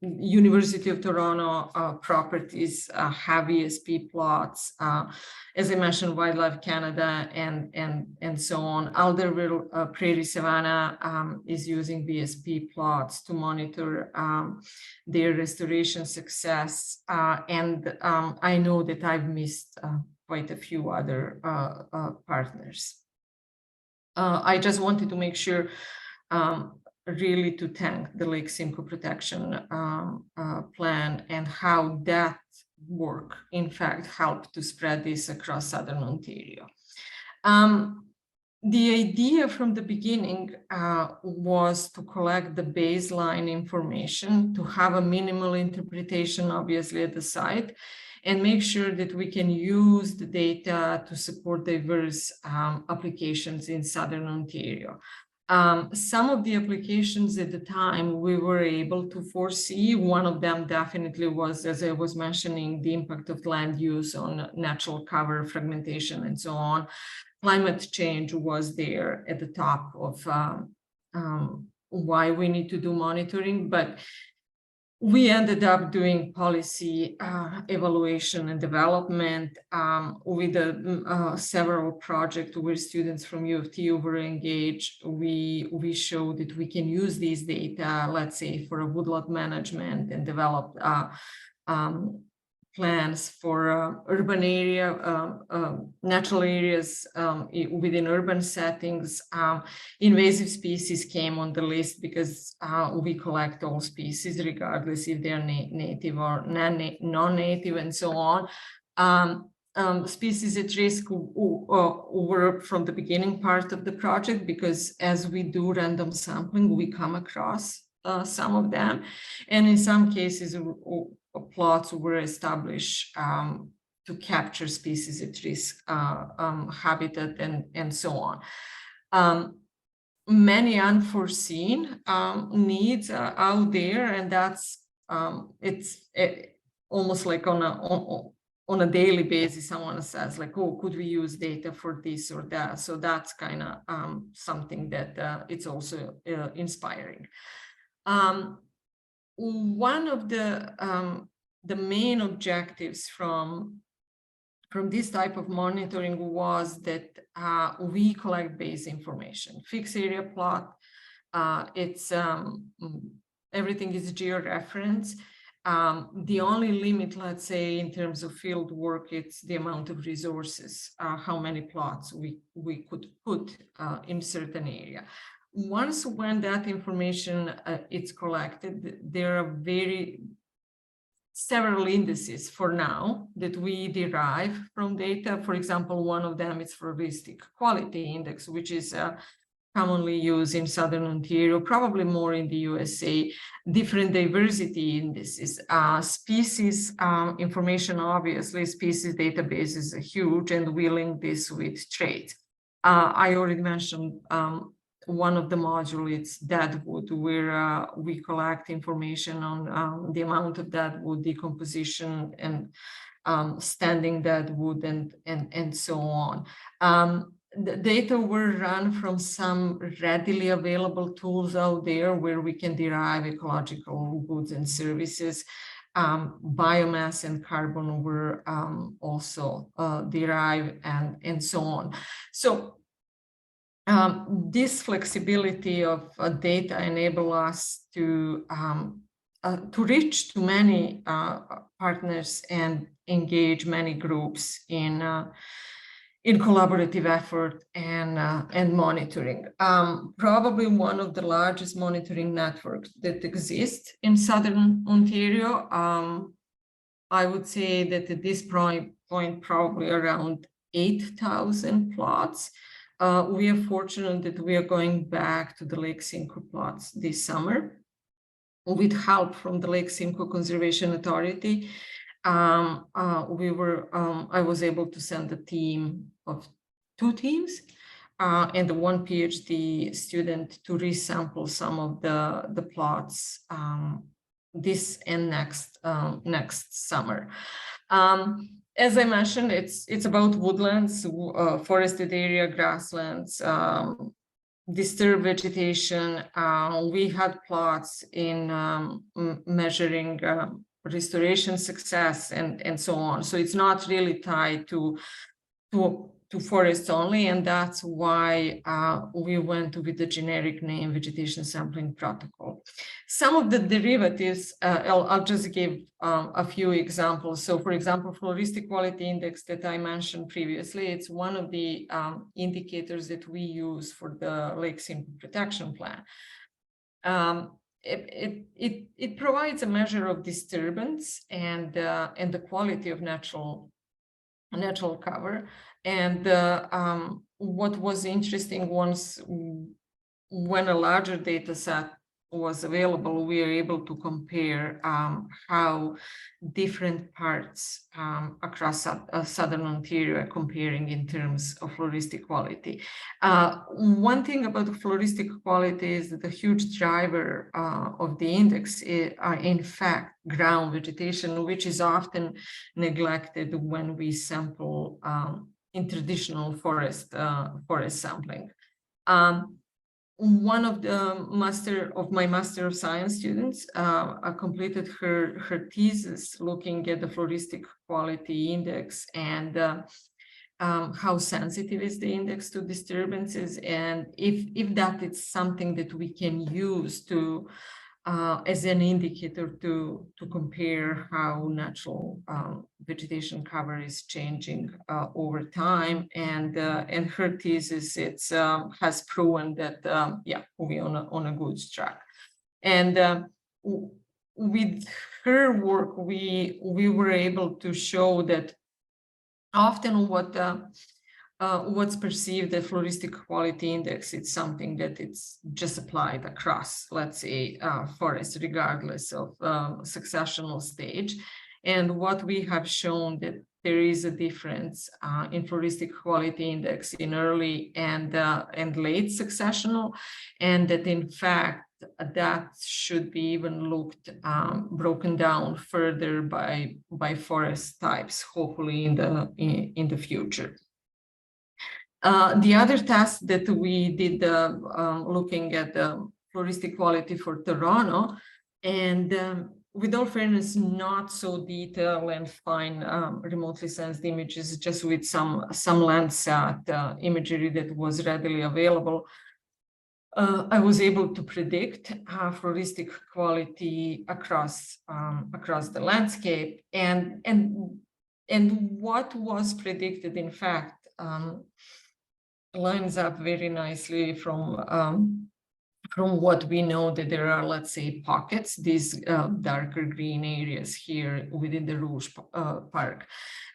Speaker 4: University of Toronto properties have ESP plots. As I mentioned, Wildlife Canada and so on. Alderville Prairie Savannah is using VSP plots to monitor their restoration success. And I know that I've missed quite a few other partners. I just wanted to make sure really to thank the Lake Simcoe Protection Plan and how that work, in fact, helped to spread this across Southern Ontario. The idea from the beginning was to collect the baseline information, to have a minimal interpretation, obviously, at the site, and make sure that we can use the data to support diverse applications in Southern Ontario. Some of the applications at the time we were able to foresee. One of them definitely was, as I was mentioning, the impact of land use on natural cover, fragmentation, and so on. Climate change was there at the top of why we need to do monitoring, but we ended up doing policy evaluation and development with several projects where students from U of T were engaged. We showed that we can use these data, let's say, for a woodlot management and develop plans for urban area, natural areas within urban settings. Invasive species came on the list because we collect all species, regardless if they're native or non-native and so on. Species at risk were from the beginning part of the project, because as we do random sampling, we come across some of them. And in some cases, plots were established to capture species at risk habitat and so on. Many unforeseen needs are out there, and that's it's almost like on a daily basis, someone says like, oh, could we use data for this or that? So that's kind of something that it's also inspiring. One of the main objectives from this type of monitoring was that we collect base information. Fixed area plot, it's everything is georeference. The only limit, let's say, in terms of field work, it's the amount of resources, how many plots we could put in certain area. Once when that information is collected, there are several indices for now that we derive from data. For example, one of them is floristic quality index, which is commonly used in Southern Ontario, probably more in the USA. Different diversity indices, species information, obviously, species database is huge, and we link this with traits. I already mentioned one of the modules, it's deadwood, where we collect information on the amount of deadwood decomposition and standing deadwood and so on. The data were run from some readily available tools out there where we can derive ecological goods and services. Biomass and carbon were also derived and so on. So this flexibility of data enable us to reach to many partners and engage many groups in collaborative effort and monitoring. Probably one of the largest monitoring networks that exists in Southern Ontario. I would say that at this point, probably around 8,000 plots. We are fortunate that we are going back to the Lake Simcoe plots this summer with help from the Lake Simcoe Conservation Authority. I was able to send a team of 2 teams and one PhD student to resample some of the plots this and next summer. As I mentioned, it's about woodlands, forested area, grasslands, disturbed vegetation. We had plots in measuring restoration success and so on. So it's not really tied to forests only, and that's why we went with the generic name Vegetation Sampling Protocol. Some of the derivatives, I'll just give a few examples. So for example, Floristic Quality Index that I mentioned previously, it's one of the indicators that we use for the Lake Simcoe Protection Plan. It provides a measure of disturbance and the quality of natural cover. And what was interesting, when a larger data set was available, we are able to compare how different parts across southern Ontario are comparing in terms of floristic quality. One thing about floristic quality is that the huge driver of the index are in fact ground vegetation, which is often neglected when we sample in traditional forest sampling. One of my Master of Science students completed her thesis looking at the floristic quality index and how sensitive is the index to disturbances, and if that is something that we can use to as an indicator to compare how natural vegetation cover is changing over time. And her thesis, has proven that yeah, we're on a good track. And with her work, we were able to show that often what's perceived as floristic quality index, it's something that it's just applied across, let's say, forests, regardless of successional stage. And what we have shown that there is a difference in floristic quality index in early and late successional, and that in fact that should be even looked broken down further by forest types, hopefully in the future. The other test that we did looking at the floristic quality for Toronto, and with all fairness, not so detailed and fine remotely sensed images, just with some Landsat imagery that was readily available. I was able to predict floristic quality across the landscape, and what was predicted, in fact, lines up very nicely from what we know, that there are, let's say, pockets, these darker green areas here within the Rouge Park,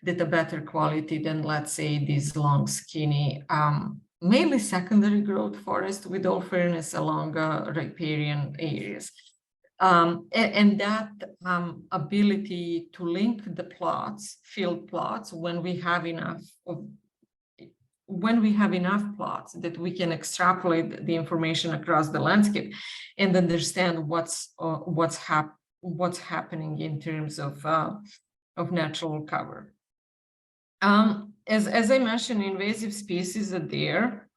Speaker 4: that are better quality than, let's say, these long, skinny, mainly secondary growth forest, with all fairness, along riparian areas. And that ability to link the plots, field plots, when we have enough plots that we can extrapolate the information across the landscape and understand what's happening in terms of natural cover. As I mentioned, invasive species are there.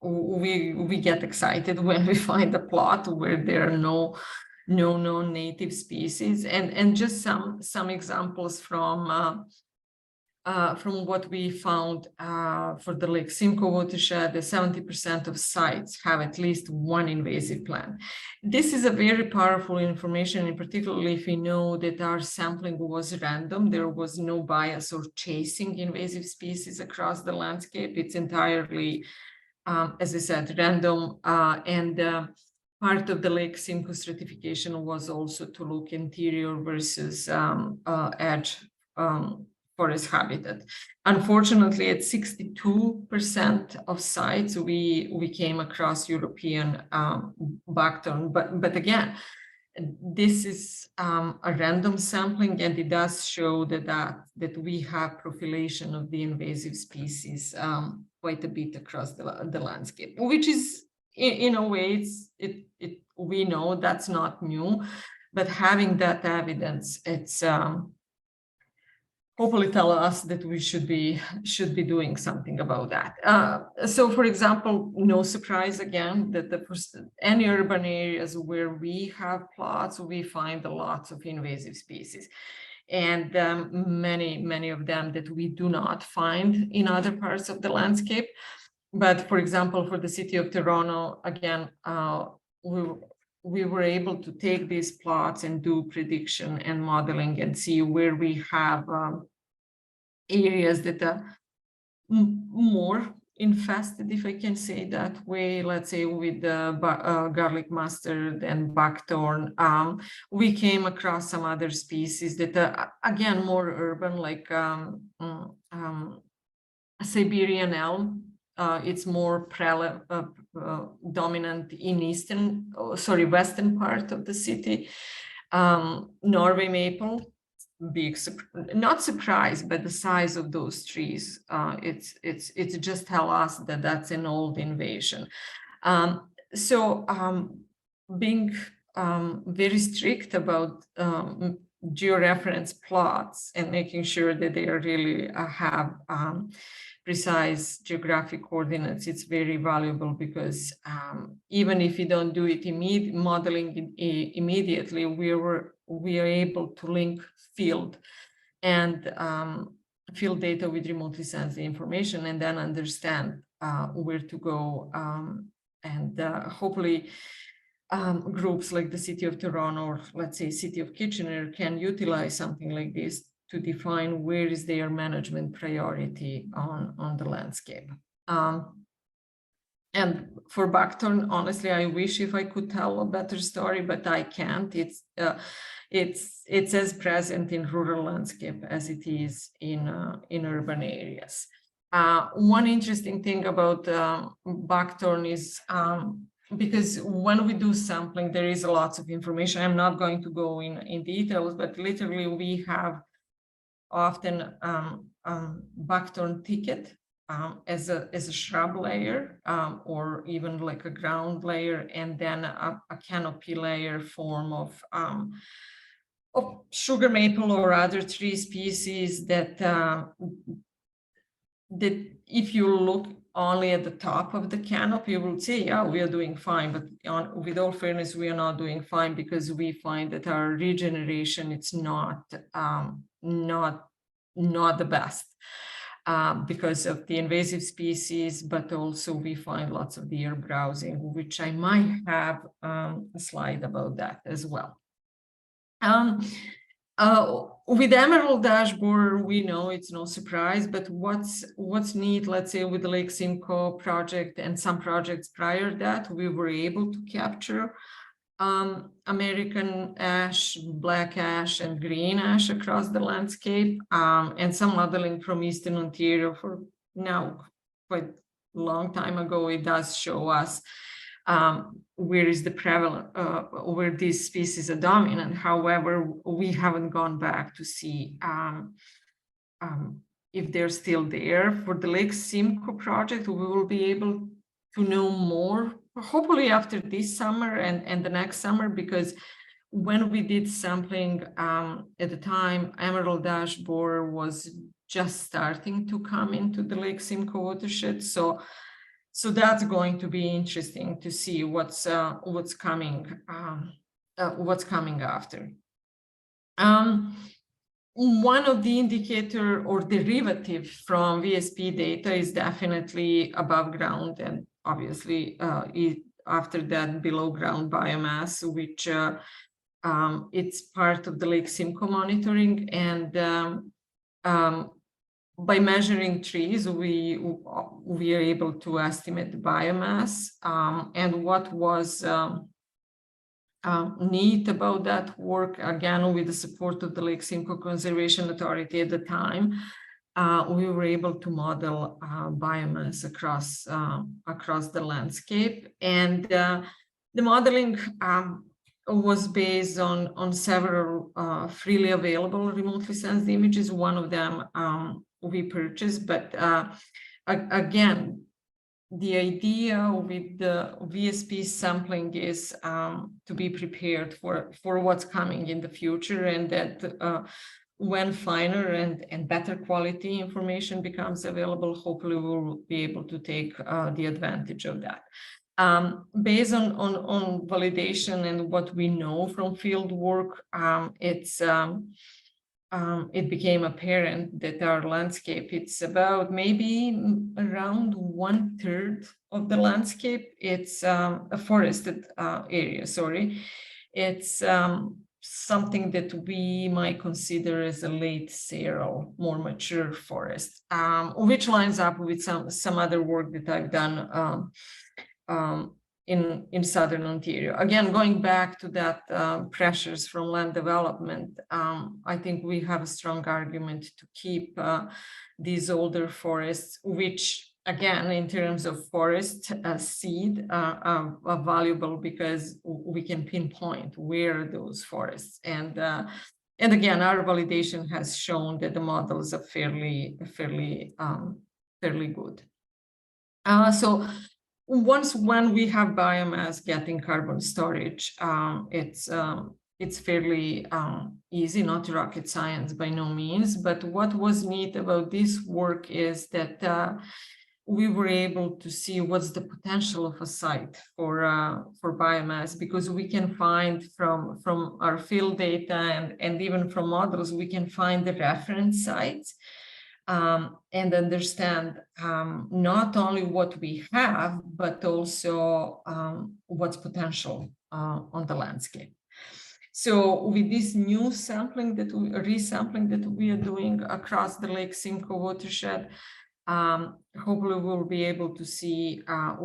Speaker 4: We get excited when we find a plot where there are no native species, and just some examples from what we found for the Lake Simcoe watershed. 70% of sites have at least one invasive plant. This is a very powerful information, and particularly if we know that our sampling was random, there was no bias or chasing invasive species across the landscape. It's entirely, as I said, random, and part of the Lake Simcoe stratification was also to look interior versus edge forest habitat. Unfortunately, at 62% of sites, we came across European buckthorn, but again, this is a random sampling, and it does show that we have profilation of the invasive species quite a bit across the landscape, which is, in a way, we know that's not new, but having that evidence, it's hopefully tell us that we should be doing something about that. So, for example, no surprise again that any urban areas where we have plots, we find lots of invasive species, and many of them that we do not find in other parts of the landscape. But for example, for the city of Toronto, again, we were able to take these plots and do prediction and modeling and see where we have areas that are more infested, if I can say that way, let's say with the garlic mustard and buckthorn. We came across some other species that are, again, more urban, like Siberian elm. It's more dominant in western part of the city. Norway maple, not surprised by the size of those trees. It's just tell us that that's an old invasion. Being very strict about georeference plots and making sure that they really have precise geographic coordinates, it's very valuable, because even if you don't do it modeling immediately, we are able to link field and field data with remotely sensing information, and then understand where to go, and hopefully groups like the city of Toronto, or let's say city of Kitchener, can utilize something like this to define where is their management priority on the landscape. And for buckthorn, honestly, I wish if I could tell a better story, but I can't. It's as present in rural landscape as it is in urban areas. One interesting thing about buckthorn is because when we do sampling, there is lots of information. I'm not going to go in details, but literally we have often buckthorn thicket as a shrub layer, or even like a ground layer, and then a canopy layer form of sugar maple or other tree species that if you look only at the top of the canopy, you will say, yeah, we are doing fine. But with all fairness, we are not doing fine, because we find that our regeneration, it's not the best because of the invasive species, but also we find lots of deer browsing, which I might have a slide about that as well. With emerald ash borer, we know it's no surprise, but what's neat, let's say with the Lake Simcoe project and some projects prior to that, we were able to capture American ash, black ash, and green ash across the landscape, and some modeling from Eastern Ontario for now quite a long time ago. It does show us where is the prevalent, where these species are dominant. However, we haven't gone back to see if they're still there. For the Lake Simcoe project, we will be able to know more, hopefully after this summer and the next summer, because when we did sampling at the time, emerald ash borer was just starting to come into the Lake Simcoe watershed. So that's going to be interesting to see what's coming after. One of the indicator or derivative from VSP data is definitely above ground, and obviously after that below ground biomass, which it's part of the Lake Simcoe monitoring. And by measuring trees, we are able to estimate the biomass. And what was neat about that work, again, with the support of the Lake Simcoe Conservation Authority at the time, we were able to model biomass across the landscape. And the modeling was based on several freely available remotely sensed images. One of them we purchased, but again, the idea with the VSP sampling is to be prepared for what's coming in the future, and that when finer and better quality information becomes available, hopefully we'll be able to take the advantage of that. Based on validation and what we know from field work, it became apparent that our landscape, it's about maybe around 1/3 of the landscape. It's a forested area, sorry. It's something that we might consider as a late seral, more mature forest, which lines up with some other work that I've done in Southern Ontario. Again, going back to that pressures from land development, I think we have a strong argument to keep these older forests, which again, in terms of forest seed, are valuable because we can pinpoint where those forests. And again, our validation has shown that the models are fairly good. So when we have biomass getting carbon storage, it's fairly easy, not rocket science by no means. But what was neat about this work is that we were able to see what's the potential of a site for biomass, because we can find from our field data and even from models, we can find the reference sites and understand not only what we have, but also what's potential on the landscape. So with this new resampling that we are doing across the Lake Simcoe watershed, hopefully we'll be able to see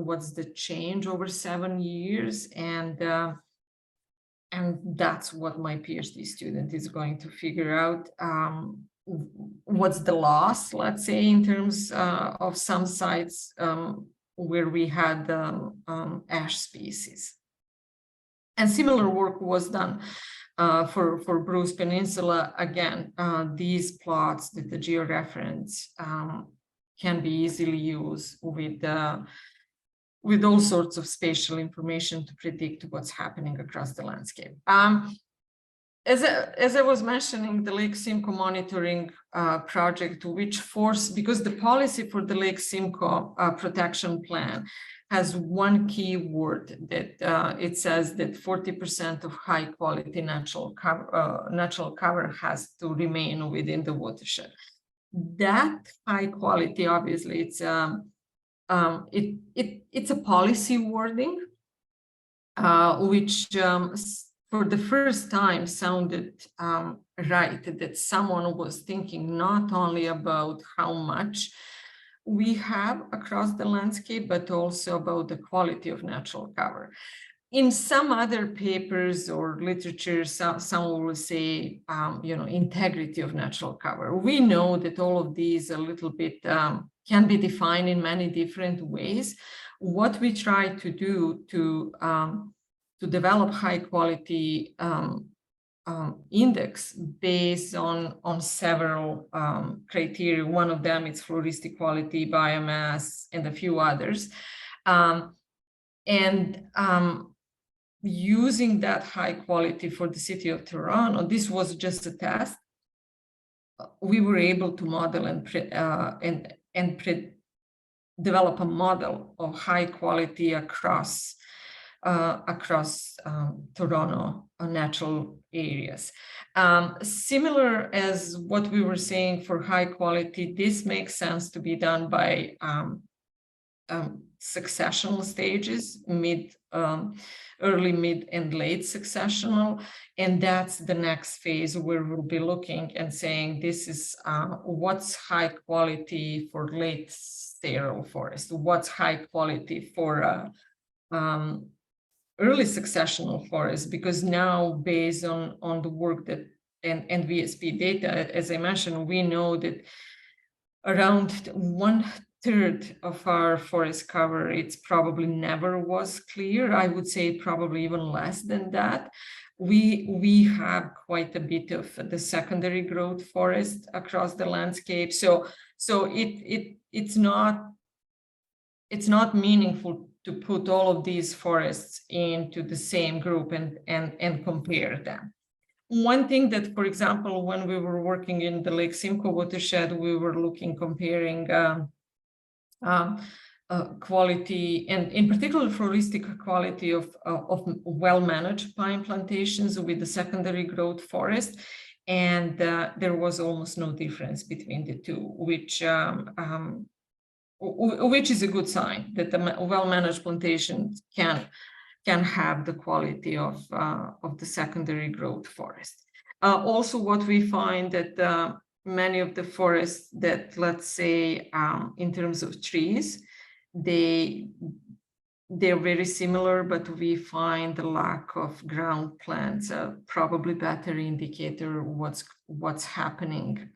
Speaker 4: what's the change over 7 years, and that's what my PhD student is going to figure out. What's the loss, let's say, in terms of some sites where we had ash species. And similar work was done for Bruce Peninsula. Again, these plots that the georeference can be easily used with all sorts of spatial information to predict what's happening across the landscape. As I was mentioning, the Lake Simcoe monitoring project, because the policy for the Lake Simcoe protection plan has one key word that it says that 40% of high quality natural cover has to remain within the watershed. That high quality, obviously, it's a policy wording, which for the first time sounded right, that someone was thinking not only about how much we have across the landscape, but also about the quality of natural cover. In some other papers or literature, some will say, integrity of natural cover. We know that all of these a little bit can be defined in many different ways. What we try to do to develop high quality index based on several criteria. One of them is floristic quality, biomass, and a few others. Using that high quality for the city of Toronto, this was just a test. We were able to model and develop a model of high quality across Toronto natural areas. Similar as what we were saying for high quality, this makes sense to be done by successional stages, early, mid, and late successional. And that's the next phase where we'll be looking and saying, this is what's high quality for late sterile forest, what's high quality for early successional forest, because now based on the work that and VSP data, as I mentioned, we know that around 1/3 of our forest cover, it's probably never was clear. I would say probably even less than that. We have quite a bit of the secondary growth forest across the landscape. So it's not meaningful to put all of these forests into the same group and compare them. One thing that, for example, when we were working in the Lake Simcoe watershed, we were comparing quality, and in particular floristic quality of well-managed pine plantations with the secondary growth forest. And there was almost no difference between the two, which is a good sign that the well-managed plantations can have the quality of the secondary growth forest. Also, what we find that many of the forests that, let's say, in terms of trees, they're very similar, but we find the lack of ground plants probably better indicator what's happening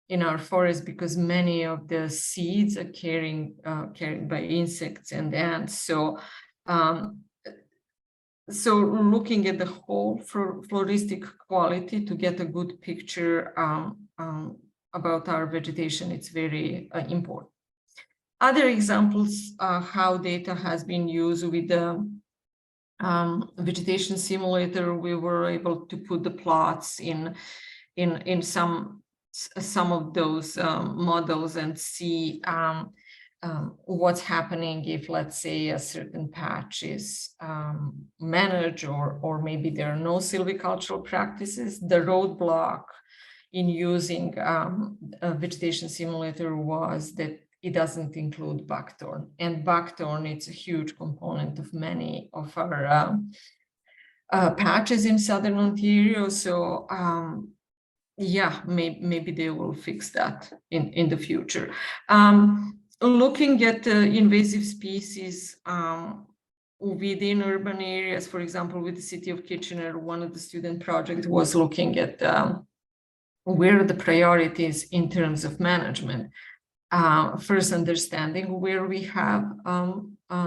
Speaker 4: in our forest, because many of the seeds are carried by insects and ants. So looking at the whole floristic quality to get a good picture about our vegetation, it's very important. Other examples how data has been used with the vegetation simulator, we were able to put the plots in some of those models and see what's happening if, let's say, a certain patch is managed, or maybe there are no silvicultural practices. The roadblock in using a vegetation simulator was that it doesn't include buckthorn, and buckthorn, it's a huge component of many of our patches in Southern Ontario. So yeah, maybe they will fix that in the future. Looking at invasive species within urban areas, for example, with the city of Kitchener, one of the student projects was looking at where the priorities in terms of management. First, understanding where we have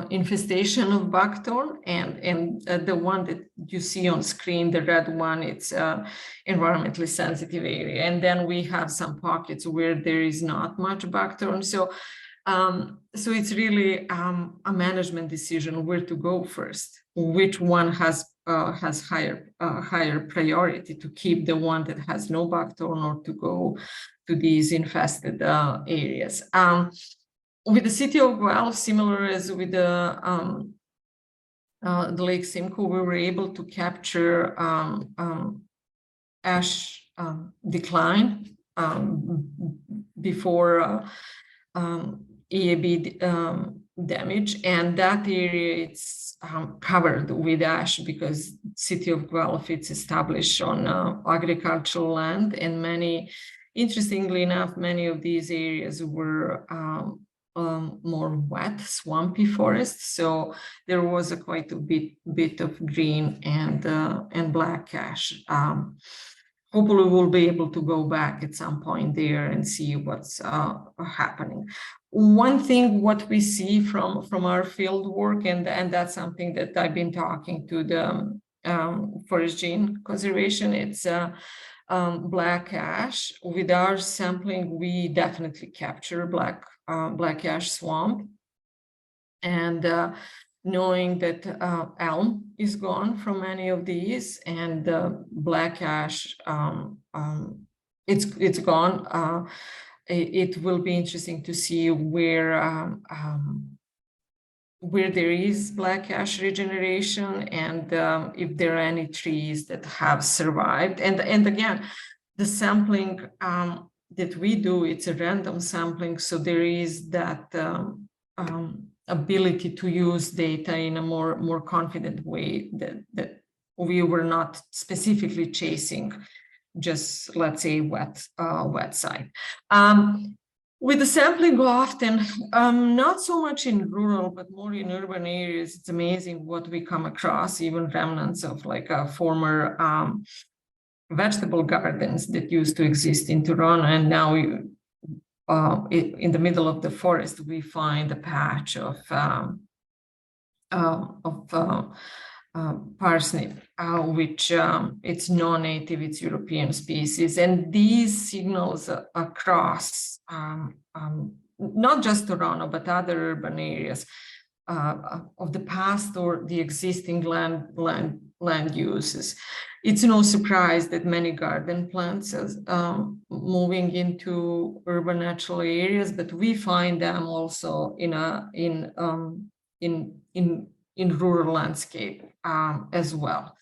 Speaker 4: infestation of buckthorn, and the one that you see on screen, the red one, it's environmentally sensitive area. And then we have some pockets where there is not much buckthorn. So it's really a management decision where to go first, which one has higher priority, to keep the one that has no buckthorn or to go to these infested areas. With the city of Guelph, similar as with the Lake Simcoe, we were able to capture ash decline before EAB damage, and that area it's covered with ash because city of Guelph, it's established on agricultural land, and interestingly enough, many of these areas were more wet, swampy forests. So there was quite a bit of green and black ash. Hopefully we'll be able to go back at some point there and see what's happening. One thing, what we see from our field work, and that's something that I've been talking to the forest gene conservation, it's black ash. With our sampling, we definitely capture black ash swamp, and knowing that elm is gone from many of these, and black ash it's gone. It will be interesting to see where there is black ash regeneration, and if there are any trees that have survived. And again, the sampling that we do, it's a random sampling, so there is that ability to use data in a more confident way, that we were not specifically chasing just, let's say, wet side. With the sampling often, not so much in rural, but more in urban areas, it's amazing what we come across, even remnants of like a former vegetable gardens that used to exist in Toronto, and now in the middle of the forest, we find a patch of parsnip, which it's non-native, it's European species. And these signals across not just Toronto, but other urban areas of the past or the existing land uses. it's no surprise that many garden plants are moving into urban natural areas, but we find them also in rural landscape as well.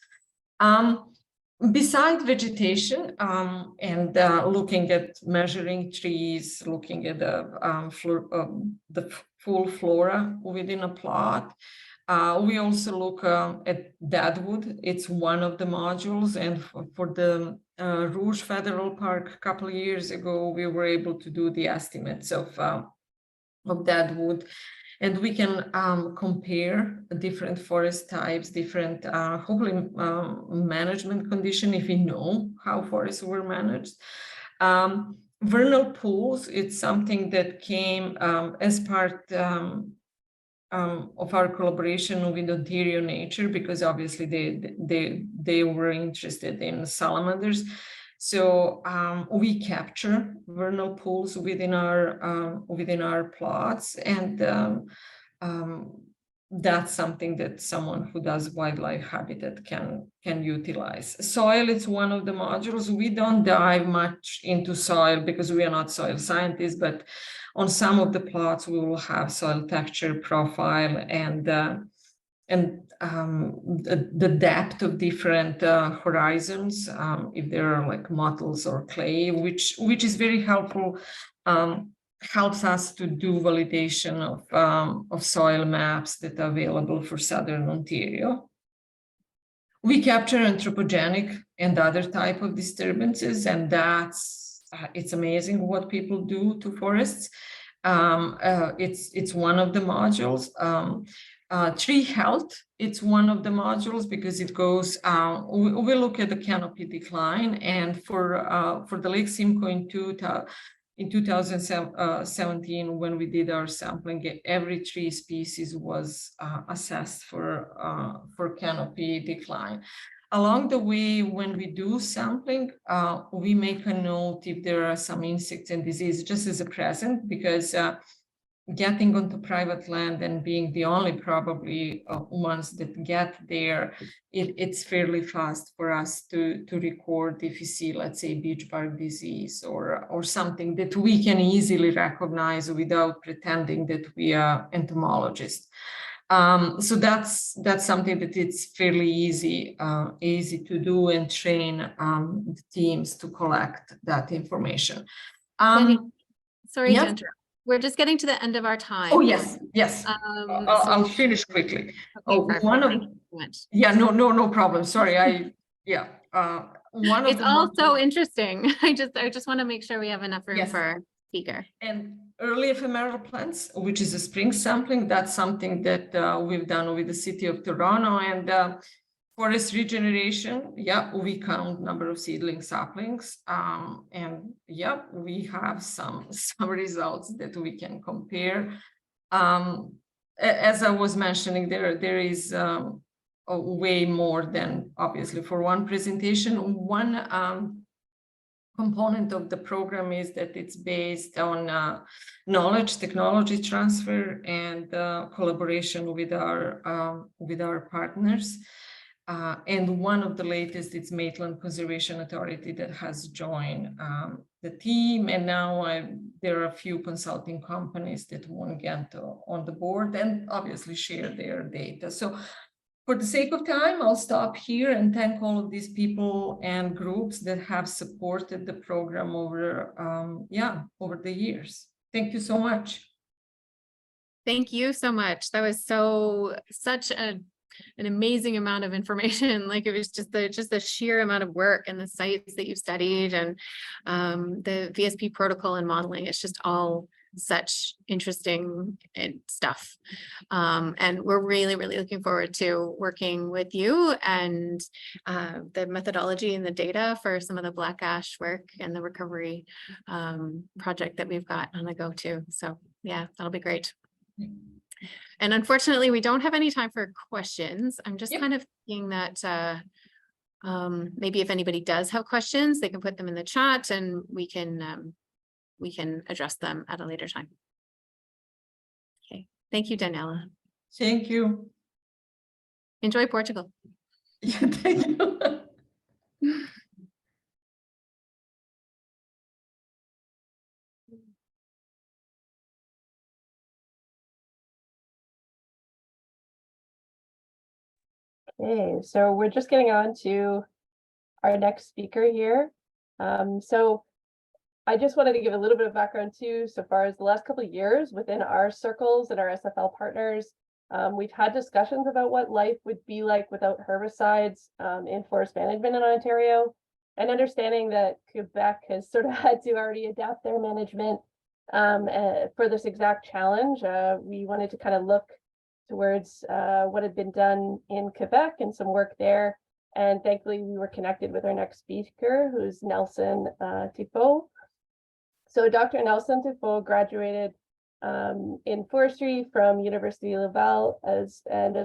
Speaker 4: Besides vegetation and looking at measuring trees, looking at the full flora within a plot, we also look at deadwood. It's one of the modules, and for the Rouge Federal Park a couple of years ago, we were able to do the estimates of deadwood. And we can compare different forest types, different hopefully management condition if we know how forests were managed. Vernal pools, it's something that came as part of our collaboration with Ontario Nature, because obviously they were interested in salamanders. So we capture vernal pools within our plots, and that's something that someone who does wildlife habitat can utilize. Soil is one of the modules. We don't dive much into soil because we are not soil scientists, but on some of the plots we will have soil texture profile and the depth of different horizons, if there are like mottles or clay, which is very helpful, helps us to do validation of soil maps that are available for Southern Ontario. We capture anthropogenic and other type of disturbances, and it's amazing what people do to forests. It's one of the modules. Tree health, it's one of the modules because it goes, we look at the canopy decline, and for the Lake Simcoe in 2017, when we did our sampling, every tree species was assessed for canopy decline. Along the way, when we do sampling, we make a note if there are some insects and disease, just as a present, because getting onto private land and being the only probably ones that get there, it's fairly fast for us to record if you see, let's say, beach bark disease or something that we can easily recognize without pretending that we are entomologists. So that's something that it's fairly easy to do and train the teams to collect that information.
Speaker 3: Danny, sorry
Speaker 4: yes?
Speaker 3: to interrupt. We're just getting to the end of our time.
Speaker 4: Oh, yes. I'll finish quickly.
Speaker 3: Okay,
Speaker 4: One of,
Speaker 3: thank you so much.
Speaker 4: yeah, no problem. Sorry, one of
Speaker 3: It's all so interesting. I just want to make sure we have enough room for our speaker.
Speaker 4: And early ephemeral plants, which is a spring sampling, that's something that we've done with the city of Toronto, and forest regeneration. Yeah, we count number of seedling saplings, and yeah, we have some results that we can compare. As I was mentioning, there is way more than obviously for one presentation. One component of the program is that it's based on knowledge, technology transfer, and collaboration with our partners. And one of the latest, it's Maitland Conservation Authority that has joined the team. And now there are a few consulting companies that want to get on the board and obviously share their data. So for the sake of time, I'll stop here and thank all of these people and groups that have supported the program over the years. Thank you so much.
Speaker 3: Thank you so much. That was such an amazing amount of information. Like, it was just the sheer amount of work and the sites that you studied and the VSP protocol and modeling. It's just all such interesting stuff. And we're really looking forward to working with you and the methodology and the data for some of the black ash work and the recovery project that we've got on the go too. So yeah, that'll be great. And unfortunately, we don't have any time for questions. I'm just kind of thinking that maybe if anybody does have questions, they can put them in the chat and we can address them at a later time. Okay, thank you, Danijela.
Speaker 4: Thank you.
Speaker 3: Enjoy Portugal.
Speaker 4: Yeah, thank you.
Speaker 5: Okay, so we're just getting on to our next speaker here. So I just wanted to give a little bit of background too, so far as the last couple of years within our circles and our SFL partners. We've had discussions about what life would be like without herbicides in forest management in Ontario, and understanding that Quebec has sort of had to already adapt their management for this exact challenge. We wanted to kind of look towards what had been done in Quebec and some work there. And thankfully, we were connected with our next speaker, who's Nelson Thiffault. So Dr. Nelson Thiffault graduated in forestry from University Laval as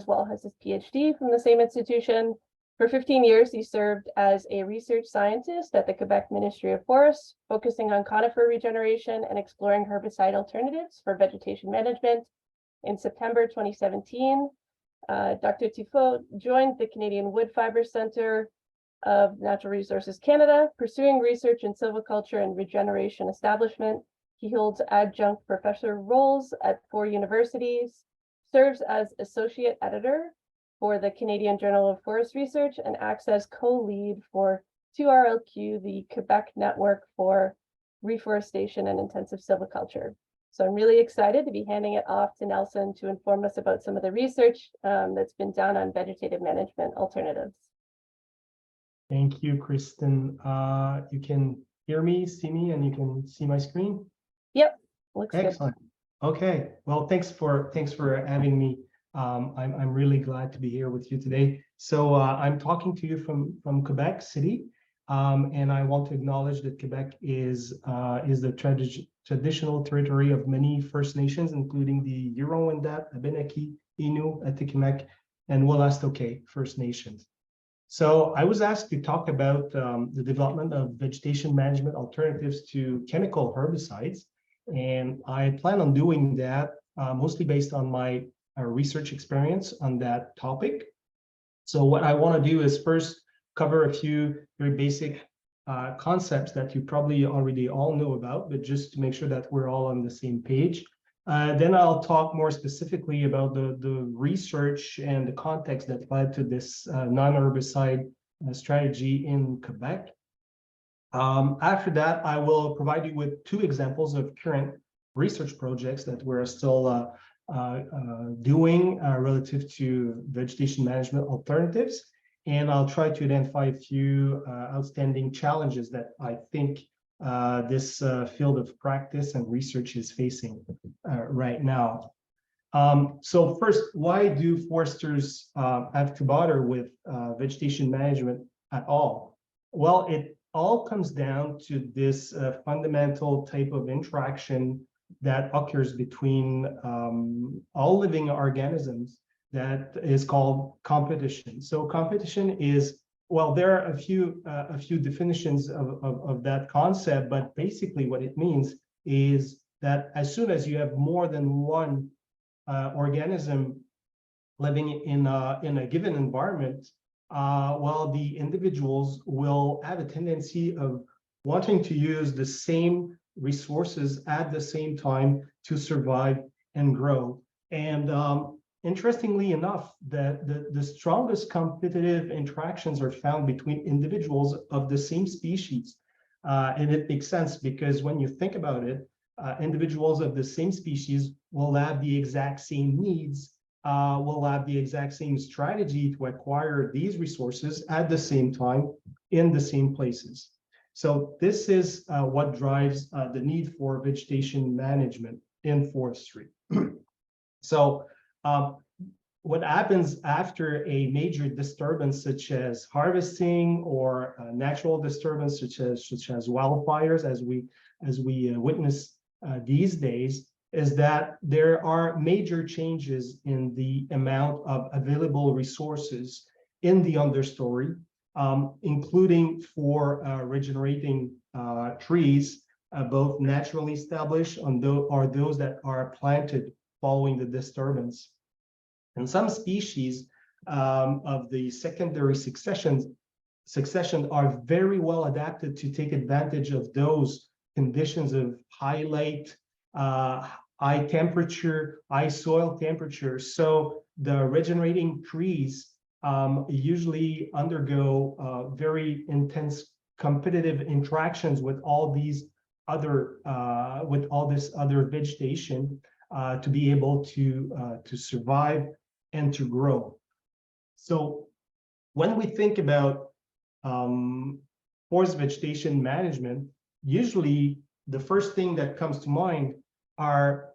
Speaker 5: well as his PhD from the same institution. For 15 years, he served as a research scientist at the Quebec Ministry of Forests, focusing on conifer regeneration and exploring herbicide alternatives for vegetation management. In September 2017, Dr. Thiffault joined the Canadian Wood Fibre Centre of Natural Resources Canada, pursuing research in silviculture and regeneration establishment. He holds adjunct professor roles at 4 universities, serves as associate editor for the Canadian Journal of Forest Research, and acts as co-lead for 2RLQ, the Quebec Network for Reforestation and Intensive Silviculture. So I'm really excited to be handing it off to Nelson to inform us about some of the research that's been done on vegetative management alternatives.
Speaker 6: Thank you, Kristen. You can hear me, see me, and you can see my screen?
Speaker 5: Yep, looks
Speaker 6: excellent. Good. Okay, well, thanks for having me. I'm really glad to be here with you today. So I'm talking to you from Quebec City, and I want to acknowledge that Quebec is the traditional territory of many First Nations, including the Huron-Wendat, Abenaki, Innu, Atikamekw, and Wolastoqey First Nations. So I was asked to talk about the development of vegetation management alternatives to chemical herbicides, and I plan on doing that mostly based on my research experience on that topic. So what I want to do is first cover a few very basic concepts that you probably already all know about, but just to make sure that we're all on the same page. Then I'll talk more specifically about the research and the context that led to this non-herbicide strategy in Quebec. After that, I will provide you with 2 examples of current research projects that we're still doing relative to vegetation management alternatives. And I'll try to identify a few outstanding challenges that I think this field of practice and research is facing right now. So first, why do foresters have to bother with vegetation management at all? Well, it all comes down to this fundamental type of interaction that occurs between all living organisms that is called competition. So competition is, well, there are a few definitions of that concept, but basically what it means is that as soon as you have more than one organism living in a given environment, well, the individuals will have a tendency of wanting to use the same resources at the same time to survive and grow. And interestingly enough, the strongest competitive interactions are found between individuals of the same species. And it makes sense because when you think about it, individuals of the same species will have the exact same needs, will have the exact same strategy to acquire these resources at the same time in the same places. So this is what drives the need for vegetation management in forestry. So what happens after a major disturbance, such as harvesting or natural disturbance, such as wildfires, as we witness these days, is that there are major changes in the amount of available resources in the understory, including for regenerating trees, both naturally established or those that are planted following the disturbance. And some species of the secondary successions succession are very well adapted to take advantage of those conditions of high light, high temperature, high soil temperature. So the regenerating trees usually undergo very intense competitive interactions with all these other this other vegetation to be able to survive and to grow. So when we think about forest vegetation management, usually the first thing that comes to mind are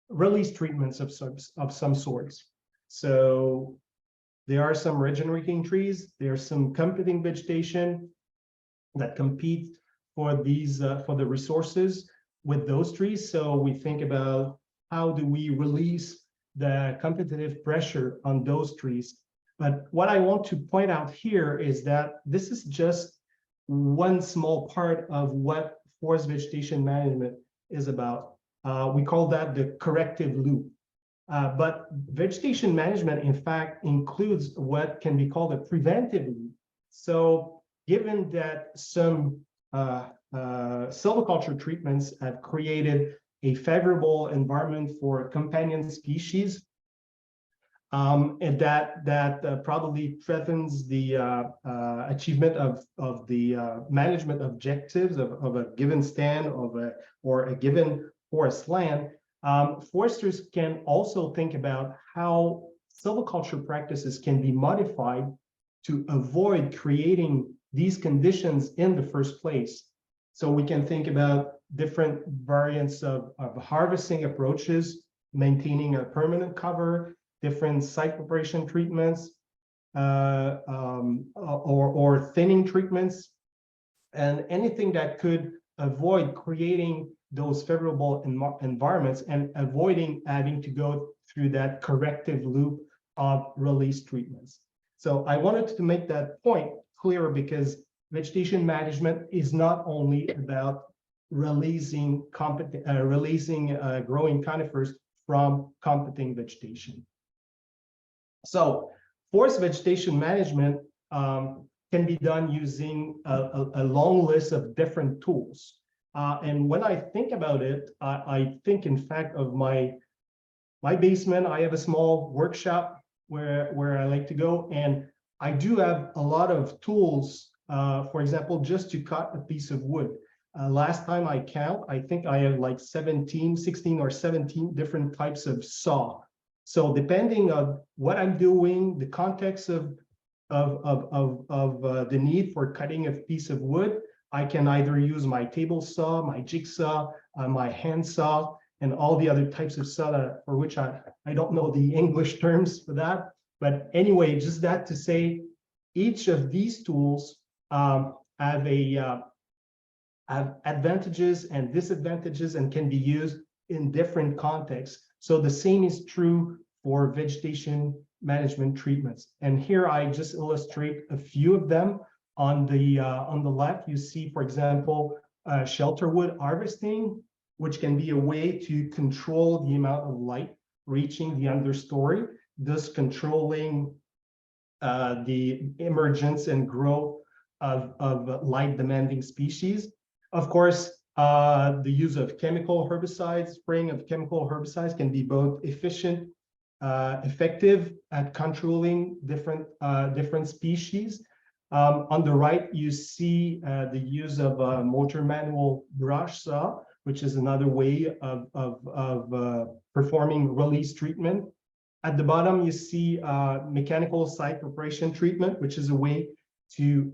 Speaker 6: release treatments of some sorts. So there are some regenerating trees, there are some competing vegetation that compete for these for the resources with those trees. So we think about how do we release the competitive pressure on those trees. But what I want to point out here is that this is just one small part of what forest vegetation management is about. We call that the corrective loop. But vegetation management, in fact, includes what can be called a preventive loop. So given that some silviculture treatments have created a favorable environment for companion species, and that probably threatens the achievement of the management objectives of a given stand or a given forest land, foresters can also think about how silviculture practices can be modified to avoid creating these conditions in the first place. So we can think about different variants of harvesting approaches, maintaining a permanent cover, different site preparation treatments, or thinning treatments, and anything that could avoid creating those favorable environments and avoiding having to go through that corrective loop of release treatments. So I wanted to make that point clear because vegetation management is not only about releasing growing conifers from competing vegetation. So forest vegetation management can be done using a long list of different tools. And when I think about it, I think, in fact, of my basement. I have a small workshop where I like to go, and I do have a lot of tools, for example, just to cut a piece of wood. Last time I count, I think I have like 16 or 17 different types of saw. So depending on what I'm doing, the context of the need for cutting a piece of wood, I can either use my table saw, my jigsaw, my hand saw, and all the other types of saw for which I don't know the English terms for that. But anyway, just that to say, each of these tools have advantages and disadvantages and can be used in different contexts. So the same is true for vegetation management treatments. And here I just illustrate a few of them. On the left, you see, for example, shelter wood harvesting, which can be a way to control the amount of light reaching the understory, thus controlling the emergence and growth of light-demanding species. Of course, the use of chemical herbicides, spraying of chemical herbicides can be both efficient, effective at controlling different species. On the right, you see the use of a motor manual brush saw, which is another way of performing release treatment. At the bottom, you see mechanical site preparation treatment, which is a way to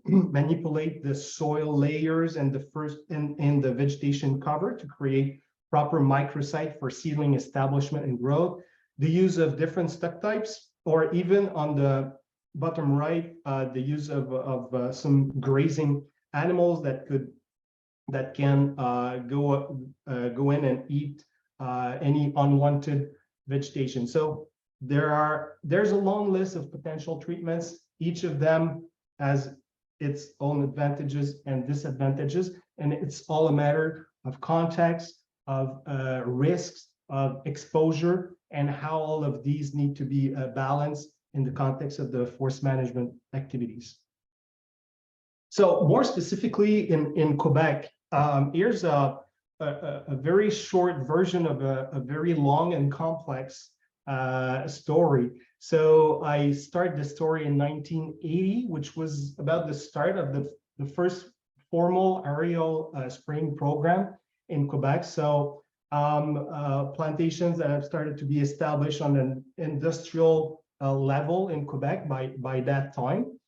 Speaker 6: manipulate the soil layers and the vegetation cover to create proper microsite for seedling establishment and growth. The use of different stock types, or even on the bottom right, the use of some grazing animals that can go in and eat any unwanted vegetation. So there's a long list of potential treatments. Each of them has its own advantages and disadvantages, and it's all a matter of context, of risks, of exposure, and how all of these need to be balanced in the context of the forest management activities. So more specifically in Quebec, here's a very short version of a very long and complex story. So I started the story in 1980, which was about the start of the first formal aerial spraying program in Quebec. So plantations that have started to be established on an industrial level in Quebec by that time.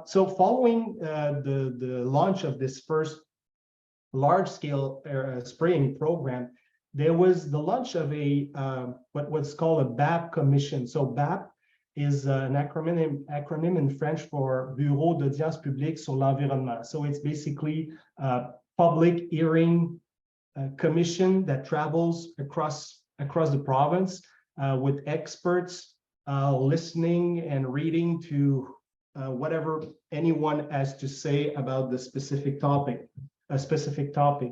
Speaker 6: So following the launch of this first large-scale spraying program, there was the launch of a what's called a BAP commission. So BAP is an acronym in French for Bureau d'Audience Publique sur l'Environnement. So it's basically a public hearing commission that travels across the province with experts listening and reading to whatever anyone has to say about the specific topic, a specific topic.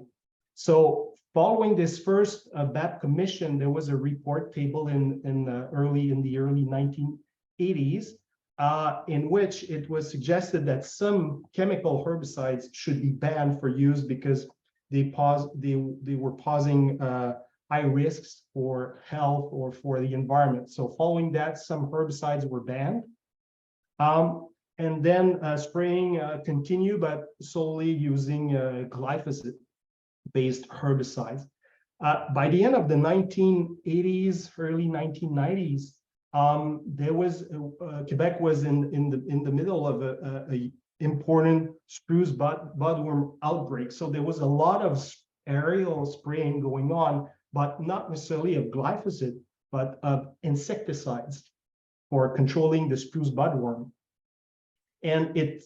Speaker 6: So following this first BAP commission, there was a report table in the early 1980s in which it was suggested that some chemical herbicides should be banned for use because they were posing high risks for health or for the environment. So following that, some herbicides were banned. And then spraying continued, but solely using glyphosate-based herbicides. By the end of the 1980s, early 1990s, there was Quebec was in the middle of a important spruce budworm outbreak. So there was a lot of aerial spraying going on, but not necessarily of glyphosate, but of insecticides for controlling the spruce budworm. And it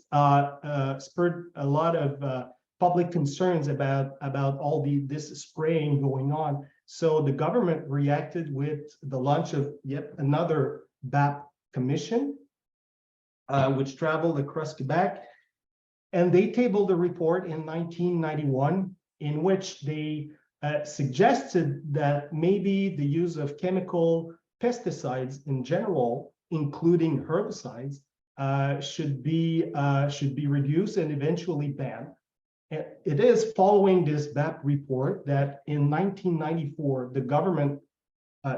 Speaker 6: spurred a lot of public concerns about all this spraying going on. So the government reacted with the launch of yet another BAP commission, which traveled across Quebec. And they tabled a report in 1991 in which they suggested that maybe the use of chemical pesticides in general, including herbicides, should be reduced and eventually banned. It is following this BAP report that in 1994, the government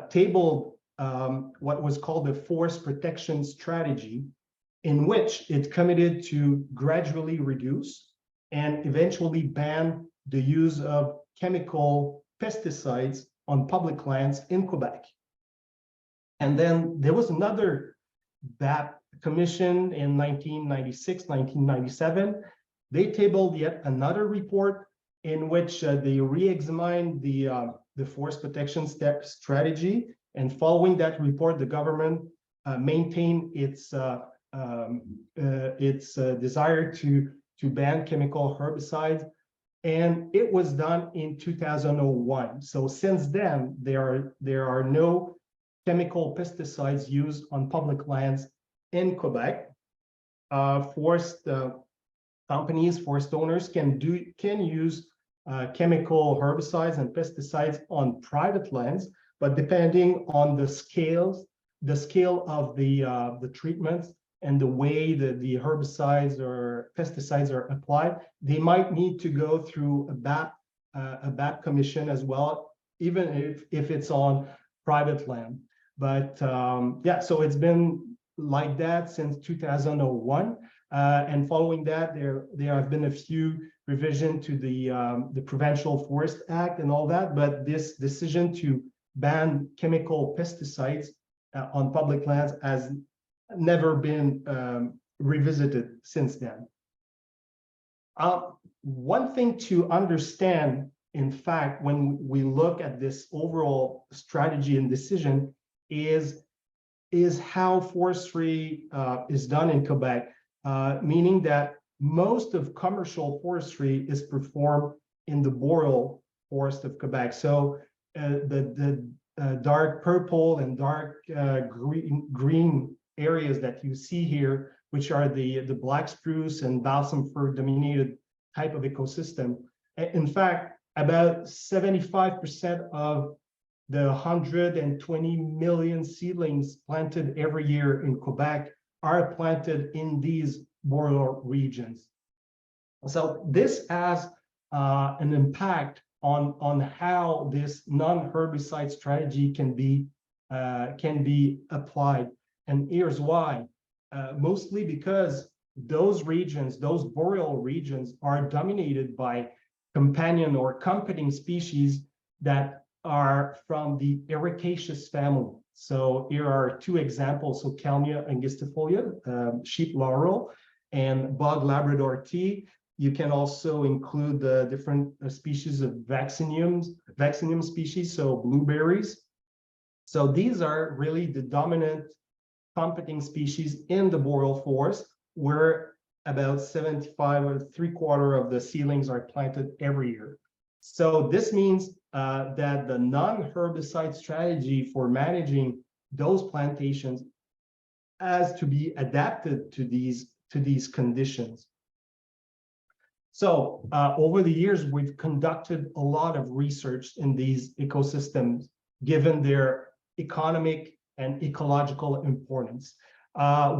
Speaker 6: tabled what was called the Forest Protection Strategy, in which it committed to gradually reduce and eventually ban the use of chemical pesticides on public lands in Quebec. And then there was another BAP commission in 1996, 1997. They tabled yet another report in which they re-examined the forest protection strategy. And following that report, the government maintained its desire to ban chemical herbicides. And it was done in 2001. So since then, there are no chemical pesticides used on public lands in Quebec. Forest companies, forest owners can use chemical herbicides and pesticides on private lands, but depending on the scale of the treatments and the way that the herbicides or pesticides are applied, they might need to go through a BAP commission as well, even if it's on private land. But yeah, so it's been like that since 2001. And following that, there have been a few revisions to the Provincial Forest Act and all that, but this decision to ban chemical pesticides on public lands has never been revisited since then. One thing to understand, in fact, when we look at this overall strategy and decision is how forestry is done in Quebec, meaning that most of commercial forestry is performed in the boreal forest of Quebec. So the dark purple and dark green areas that you see here, which are the black spruce and balsam fir dominated type of ecosystem. In fact, about 75% of the 120 million seedlings planted every year in Quebec are planted in these boreal regions. So this has an impact on how this non-herbicide strategy can be applied. And here's why. Mostly because those regions, those boreal regions, are dominated by companion or competing species that are from the Ericaceous family. So here are two examples: so Calmia angustifolia, sheep laurel, and bog Labrador tea. You can also include the different species of vaccinium species, so blueberries. So these are really the dominant competing species in the boreal forest, where about 75 or 3/4 of the seedlings are planted every year. So this means that the non-herbicide strategy for managing those plantations has to be adapted to these conditions. So over the years, we've conducted a lot of research in these ecosystems, given their economic and ecological importance.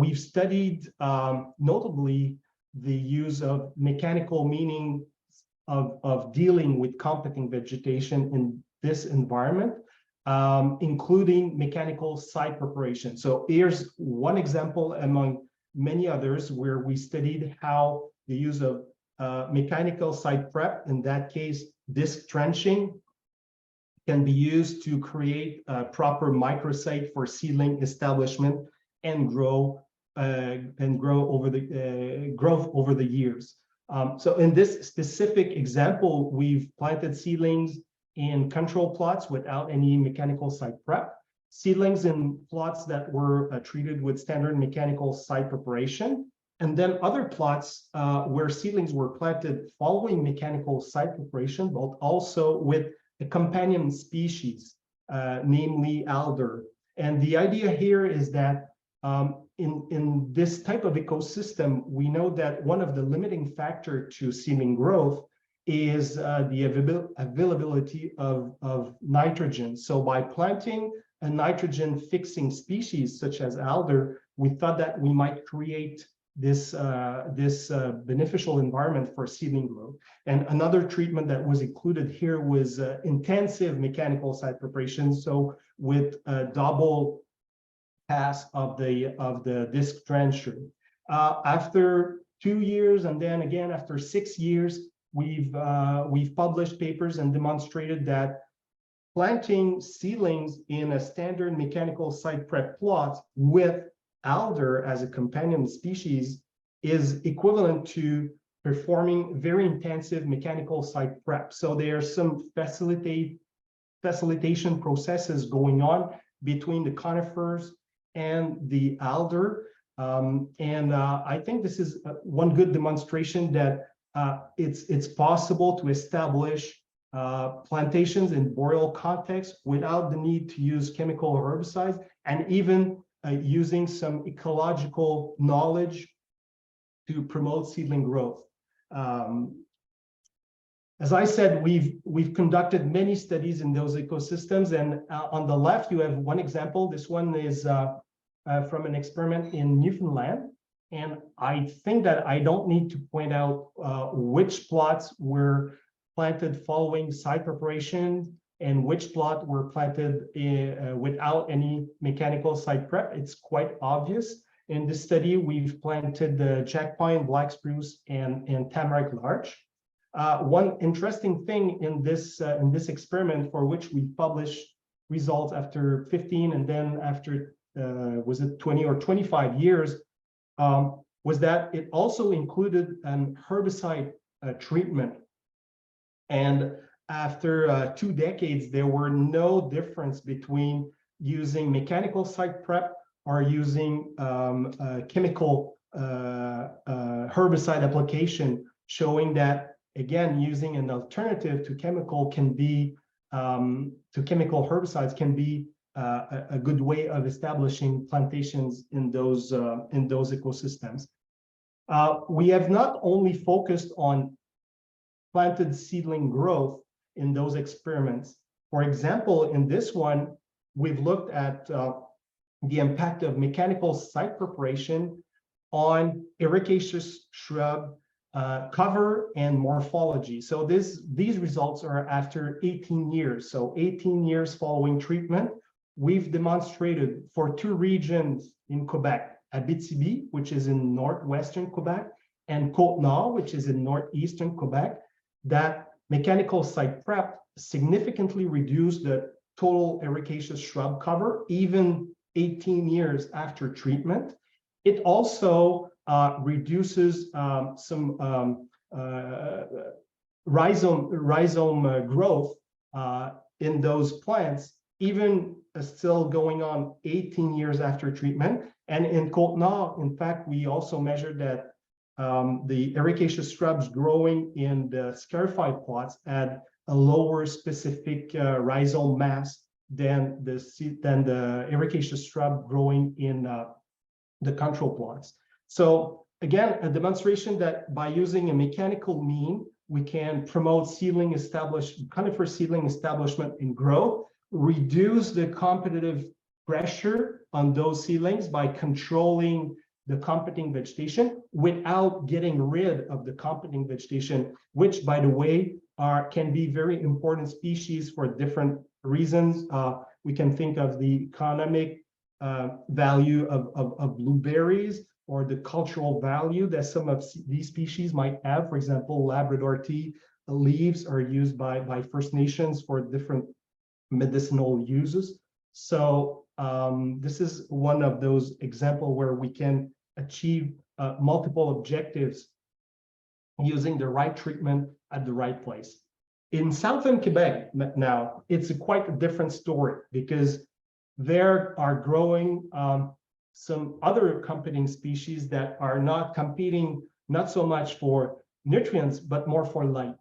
Speaker 6: We've studied notably the use of mechanical meaning of dealing with competing vegetation in this environment, including mechanical site preparation. So here's one example among many others where we studied how the use of mechanical site prep, in that case disc trenching, can be used to create a proper microsite for seedling establishment and growth over the years. So in this specific example, we've planted seedlings in control plots without any mechanical site prep, seedlings in plots that were treated with standard mechanical site preparation, and then other plots where seedlings were planted following mechanical site preparation, but also with a companion species, namely alder. And the idea here is that in this type of ecosystem, we know that one of the limiting factors to seedling growth is the availability of nitrogen. So by planting a nitrogen fixing species such as alder, we thought that we might create this beneficial environment for seedling growth. And another treatment that was included here was intensive mechanical site preparation. So with a double pass of the disc trencher. After 2 years, and then again after 6 years, we've published papers and demonstrated that planting seedlings in a standard mechanical site prep plot with alder as a companion species is equivalent to performing very intensive mechanical site prep. So there are some facilitation processes going on between the conifers and the alder. I think this is one good demonstration that it's possible to establish plantations in boreal context without the need to use chemical herbicides, and even using some ecological knowledge to promote seedling growth. As I said, we've conducted many studies in those ecosystems, and on the left you have one example. This one is from an experiment in Newfoundland, and I think that I don't need to point out which plots were planted following site preparation and which plot were planted without any mechanical site prep. It's quite obvious. In this study, we've planted the jack pine, black spruce, and tamarack larch. One interesting thing in this experiment, for which we published results after 15 and then after was it 20 or 25 years, was that it also included an herbicide treatment. And after 2 decades, there were no difference between using mechanical site prep or using chemical herbicide application, showing that, again, using an alternative to chemical herbicides can be a good way of establishing plantations in those ecosystems. We have not only focused on planted seedling growth in those experiments For example, in this one, we've looked at the impact of mechanical site preparation on ericaceous shrub cover and morphology. So these results are after 18 years. So 18 years following treatment, we've demonstrated for 2 regions in Quebec, Abitibi, which is in northwestern Quebec, and Côte-Nord, which is in northeastern Quebec, that mechanical site prep significantly reduced the total ericaceous shrub cover, even 18 years after treatment. It also reduces some rhizome growth in those plants, even still going on 18 years after treatment. And in Côte-Nord, in fact, we also measured that the ericaceous shrubs growing in the scarified plots had a lower specific rhizome mass than the ericaceous shrub growing in the control plots. So again, a demonstration that by using a mechanical mean, we can promote conifer seedling establishment and growth, reduce the competitive pressure on those seedlings by controlling the competing vegetation without getting rid of the competing vegetation, which, by the way, can be very important species for different reasons. We can think of the economic value of blueberries, or the cultural value that some of these species might have. For example, Labrador tea leaves are used by First Nations for different medicinal uses. So this is one of those examples where we can achieve multiple objectives using the right treatment at the right place. In southern Quebec now, it's quite a different story, because there are growing some other competing species that are not competing, not so much for nutrients, but more for light.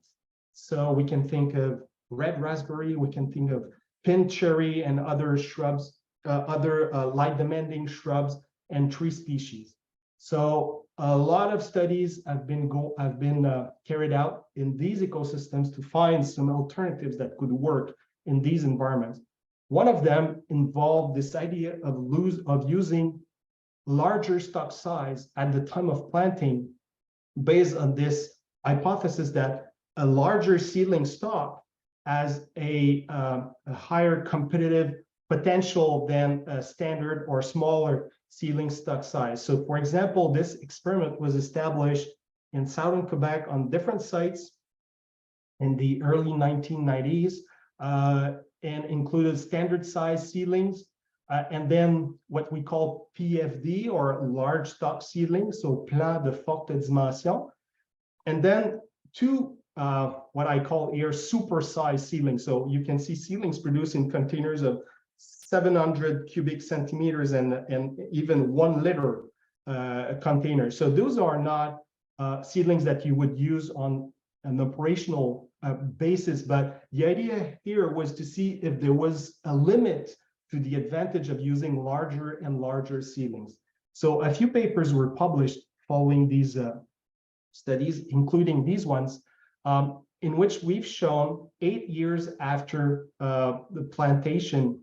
Speaker 6: So we can think of red raspberry, we can think of pin cherry and other shrubs, other light demanding shrubs and tree species. So a lot of studies have been carried out in these ecosystems to find some alternatives that could work in these environments. One of them involved this idea of using larger stock size at the time of planting, based on this hypothesis that a larger seedling stock has a higher competitive potential than a standard or smaller seedling stock size. So, for example, this experiment was established in southern Quebec on different sites in the early 1990s, and included standard size seedlings, and then what we call PFD, or large stock seedlings, so plants de forte dimension, and then 2 what I call here super-sized seedlings. So you can see seedlings produced in containers of 700 cubic centimeters and even 1 liter container. So those are not seedlings that you would use on an operational basis, but the idea here was to see if there was a limit to the advantage of using larger and larger seedlings. So a few papers were published following these studies, including these ones, in which we've shown 8 years after the plantation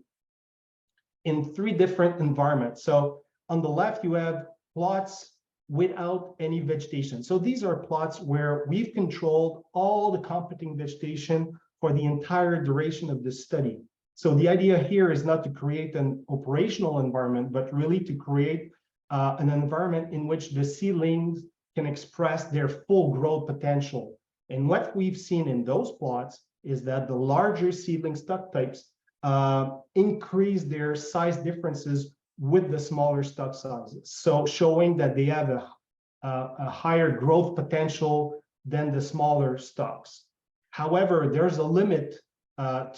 Speaker 6: in 3 different environments. So on the left, you have plots without any vegetation. So these are plots where we've controlled all the competing vegetation for the entire duration of the study. So the idea here is not to create an operational environment, but really to create an environment in which the seedlings can express their full growth potential. And what we've seen in those plots is that the larger seedling stock types increase their size differences with the smaller stock sizes. So showing that they have a higher growth potential than the smaller stocks. However, there's a limit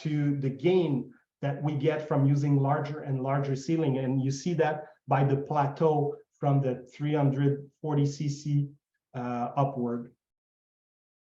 Speaker 6: to the gain that we get from using larger and larger seedling. And you see that by the plateau from the 340 cc upward.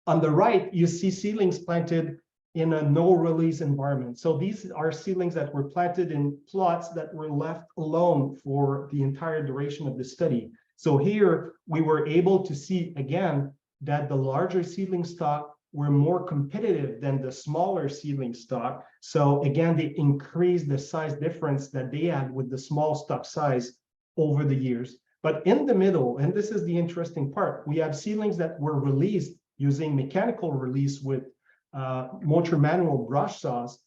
Speaker 6: On the right, you see seedlings planted in a no-release environment. So these are seedlings that were planted in plots that were left alone for the entire duration of the study. So here we were able to see again that the larger seedling stock were more competitive than the smaller seedling stock. So again, they increased the size difference that they had with the small stock size over the years. But in the middle, and this is the interesting part, we have seedlings that were released using mechanical release with motor manual brush saws.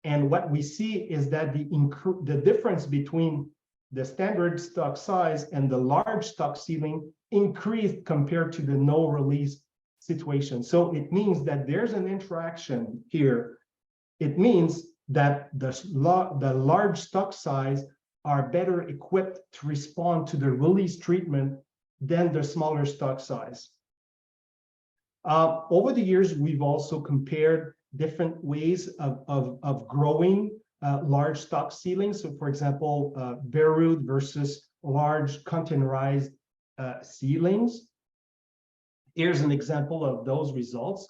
Speaker 6: And what we see is that the difference between the standard stock size and the large stock seedling increased compared to the no release situation. So it means that there's an interaction here. It means that the large stock size are better equipped to respond to the release treatment than the smaller stock size. Over the years, we've also compared different ways of growing large stock seedlings. So for example, bare root versus large containerized seedlings. Here's an example of those results.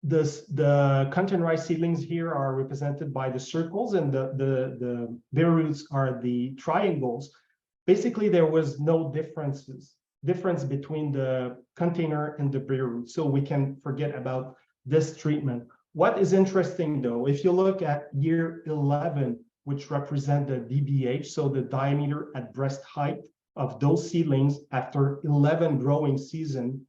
Speaker 6: The containerized seedlings here are represented by the circles, and the bare roots are the triangles. Basically, there was no difference between the container and the bare root, so we can forget about this treatment. What is interesting though, if you look at year 11, which represent the DBH, so the diameter at breast height of those seedlings after 11 growing season,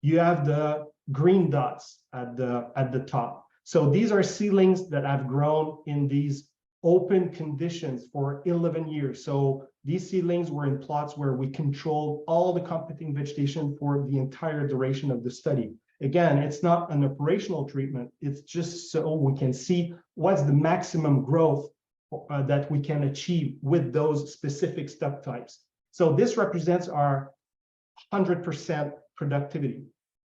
Speaker 6: you have the green dots at the top. So these are seedlings that have grown in these open conditions for 11 years. So these seedlings were in plots where we controlled all the competing vegetation for the entire duration of the study. Again, it's not an operational treatment. It's just so we can see what's the maximum growth that we can achieve with those specific stock types. So this represents our 100% productivity.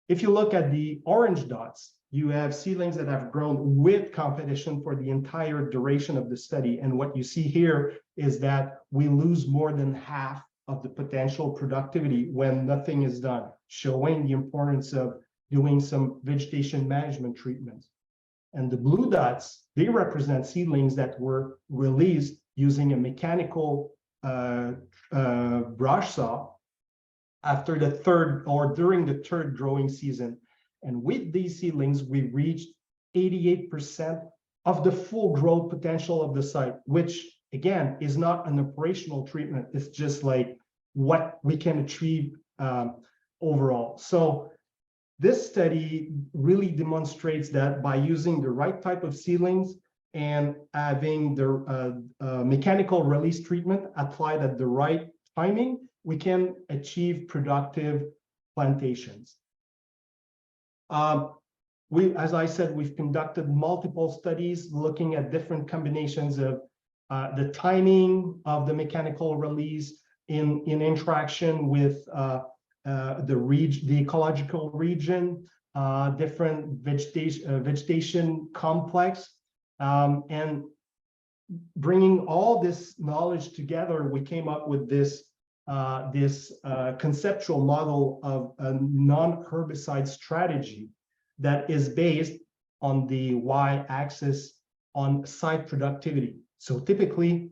Speaker 6: If you look at the orange dots, you have seedlings that have grown with competition for the entire duration of the study. And what you see here is that we lose more than half of the potential productivity when nothing is done, showing the importance of doing some vegetation management treatments. And the blue dots, they represent seedlings that were released using a mechanical brush saw after the third or during the third growing season. And with these seedlings, we reached 88% of the full growth potential of the site, which again is not an operational treatment. It's just like what we can achieve overall. So this study really demonstrates that by using the right type of seedlings and having the mechanical release treatment applied at the right timing, we can achieve productive plantations. As I said, we've conducted multiple studies looking at different combinations of the timing of the mechanical release in interaction with the ecological region, different vegetation complex, and bringing all this knowledge together, we came up with this conceptual model of a non-herbicide strategy that is based on the y-axis on site productivity. So typically,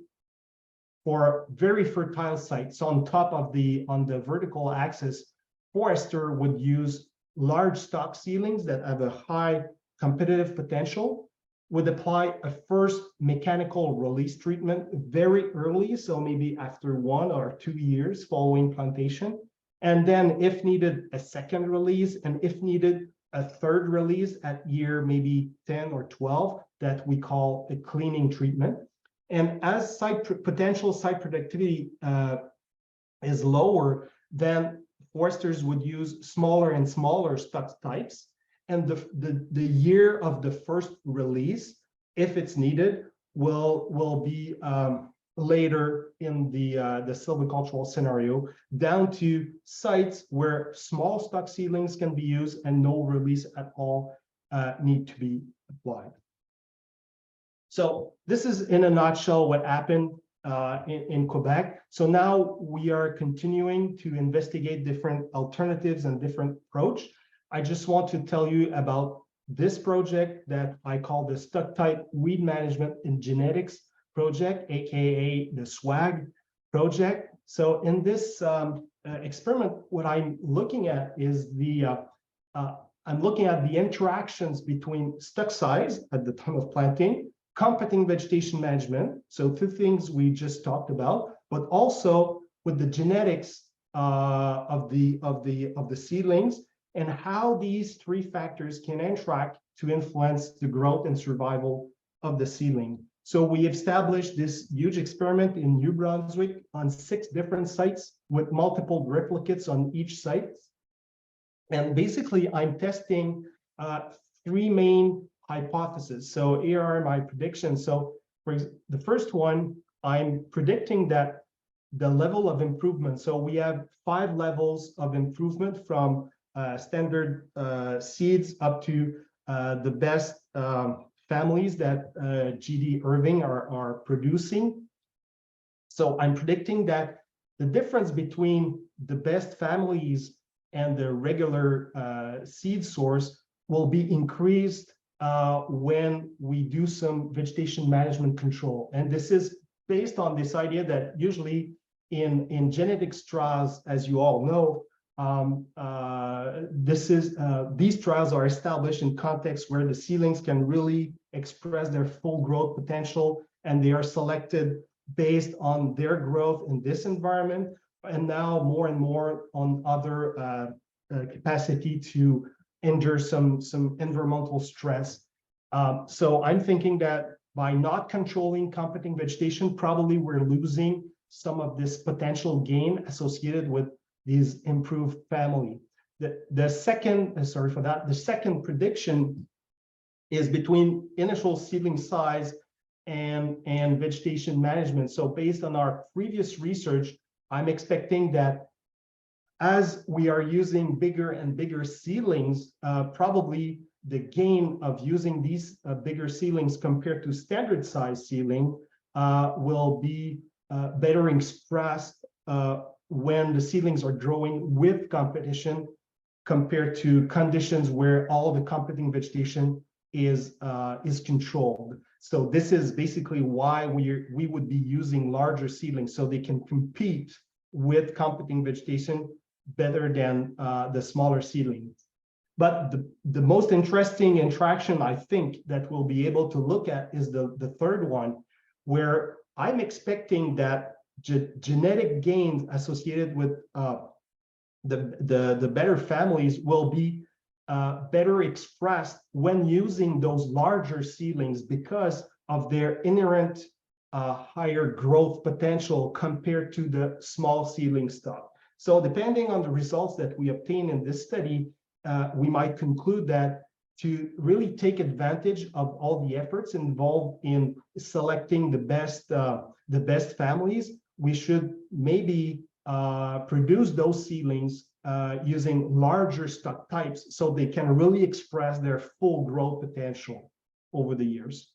Speaker 6: for very fertile sites on top of on the vertical axis, forester would use large stock seedlings that have a high competitive potential, would apply a first mechanical release treatment very early, so maybe after 1 or 2 years following plantation, and then if needed a second release, and if needed a third release at year maybe 10 or 12 that we call a cleaning treatment. And as potential site productivity is lower, then foresters would use smaller and smaller stock types. And the year of the first release, if it's needed, will be later in the silvicultural scenario, down to sites where small stock seedlings can be used and no release at all need to be applied. So this is in a nutshell what happened in Quebec. So now we are continuing to investigate different alternatives and different approach. I just want to tell you about this project that I call the stock type weed management in genetics project, aka the SWAG project. So in this experiment, what I'm looking at is the I'm looking at the interactions between stock size at the time of planting, competent vegetation management, so 2 things we just talked about, but also with the genetics of the seedlings and how these 3 factors can interact to influence the growth and survival of the seedling. So we established this huge experiment in New Brunswick on 6 different sites with multiple replicates on each site. And basically, I'm testing 3 main hypotheses. So here are my predictions. So for the first one, I'm predicting that the level of improvement. So we have 5 levels of improvement from standard seeds up to the best families that GD Irving are producing. So I'm predicting that the difference between the best families and the regular seed source will be increased when we do some vegetation management control. And this is based on this idea that usually in genetics trials, as you all know, these trials are established in contexts where the seedlings can really express their full growth potential, and they are selected based on their growth in this environment, and now more and more on other capacity to endure some environmental stress. So I'm thinking that by not controlling competing vegetation, probably we're losing some of this potential gain associated with these improved family. The second, sorry for that, the second prediction is between initial seedling size and vegetation management. So based on our previous research, I'm expecting that as we are using bigger and bigger seedlings, probably the gain of using these bigger seedlings compared to standard size seedling will be better expressed when the seedlings are growing with competition compared to conditions where all the competing vegetation is controlled. So this is basically why we would be using larger seedlings, so they can compete with competing vegetation better than the smaller seedlings. But the most interesting interaction I think that we'll be able to look at is the third one, where I'm expecting that genetic gains associated with the better families will be better expressed when using those larger seedlings because of their inherent higher growth potential compared to the small seedling stock. So depending on the results that we obtain in this study, we might conclude that to really take advantage of all the efforts involved in selecting the best families, we should maybe produce those seedlings using larger stock types so they can really express their full growth potential over the years.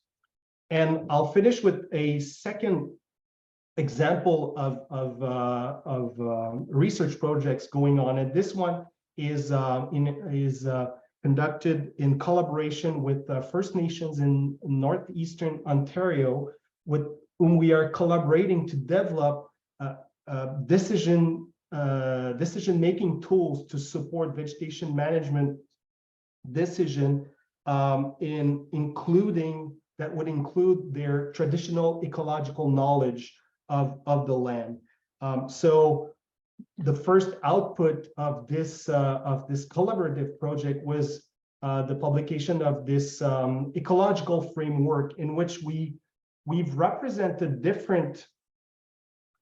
Speaker 6: And I'll finish with a second example of research projects going on, and this one is conducted in collaboration with First Nations in northeastern Ontario, with whom we are collaborating to develop decision-making tools to support vegetation management decision, that would include their traditional ecological knowledge of the land. So the first output of this collaborative project was the publication of this ecological framework in which we've represented different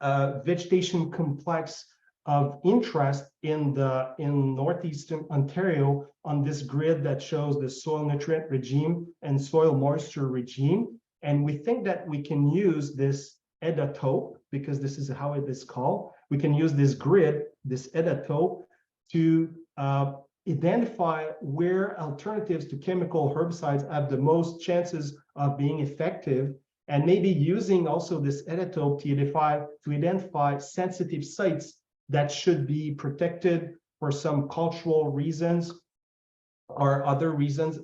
Speaker 6: vegetation complex of interest in northeastern Ontario on this grid that shows the soil nutrient regime and soil moisture regime. And we think that we can use this edatope, because this is how it is called. We can use this grid, this edatope, to identify where alternatives to chemical herbicides have the most chances of being effective, and maybe using also this edatope to identify sensitive sites that should be protected for some cultural reasons or other reasons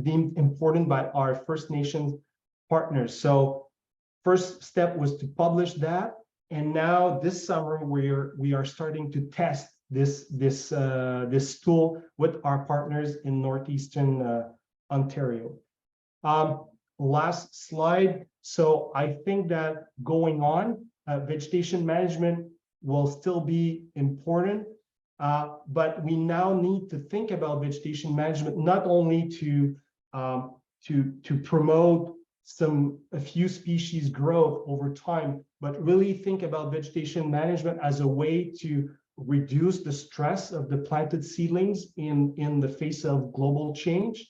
Speaker 6: deemed important by our First Nations partners. So first step was to publish that, and now this summer we are starting to test this tool with our partners in Northeastern Ontario. Last slide. So I think that going on, vegetation management will still be important, but we now need to think about vegetation management not only to promote a few species growth over time, but really think about vegetation management as a way to reduce the stress of the planted seedlings in the face of global change.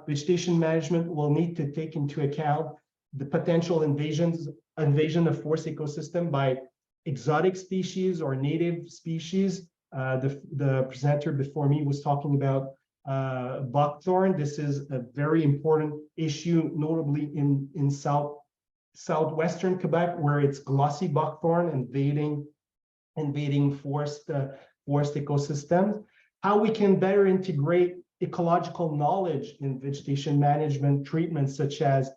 Speaker 6: Vegetation management will need to take into account the potential invasion of forest ecosystem by exotic species or native species. The presenter before me was talking about buckthorn. This is a very important issue, notably in southwestern Quebec, where it's glossy buckthorn invading forest ecosystems. How we can better integrate ecological knowledge in vegetation management treatments, such as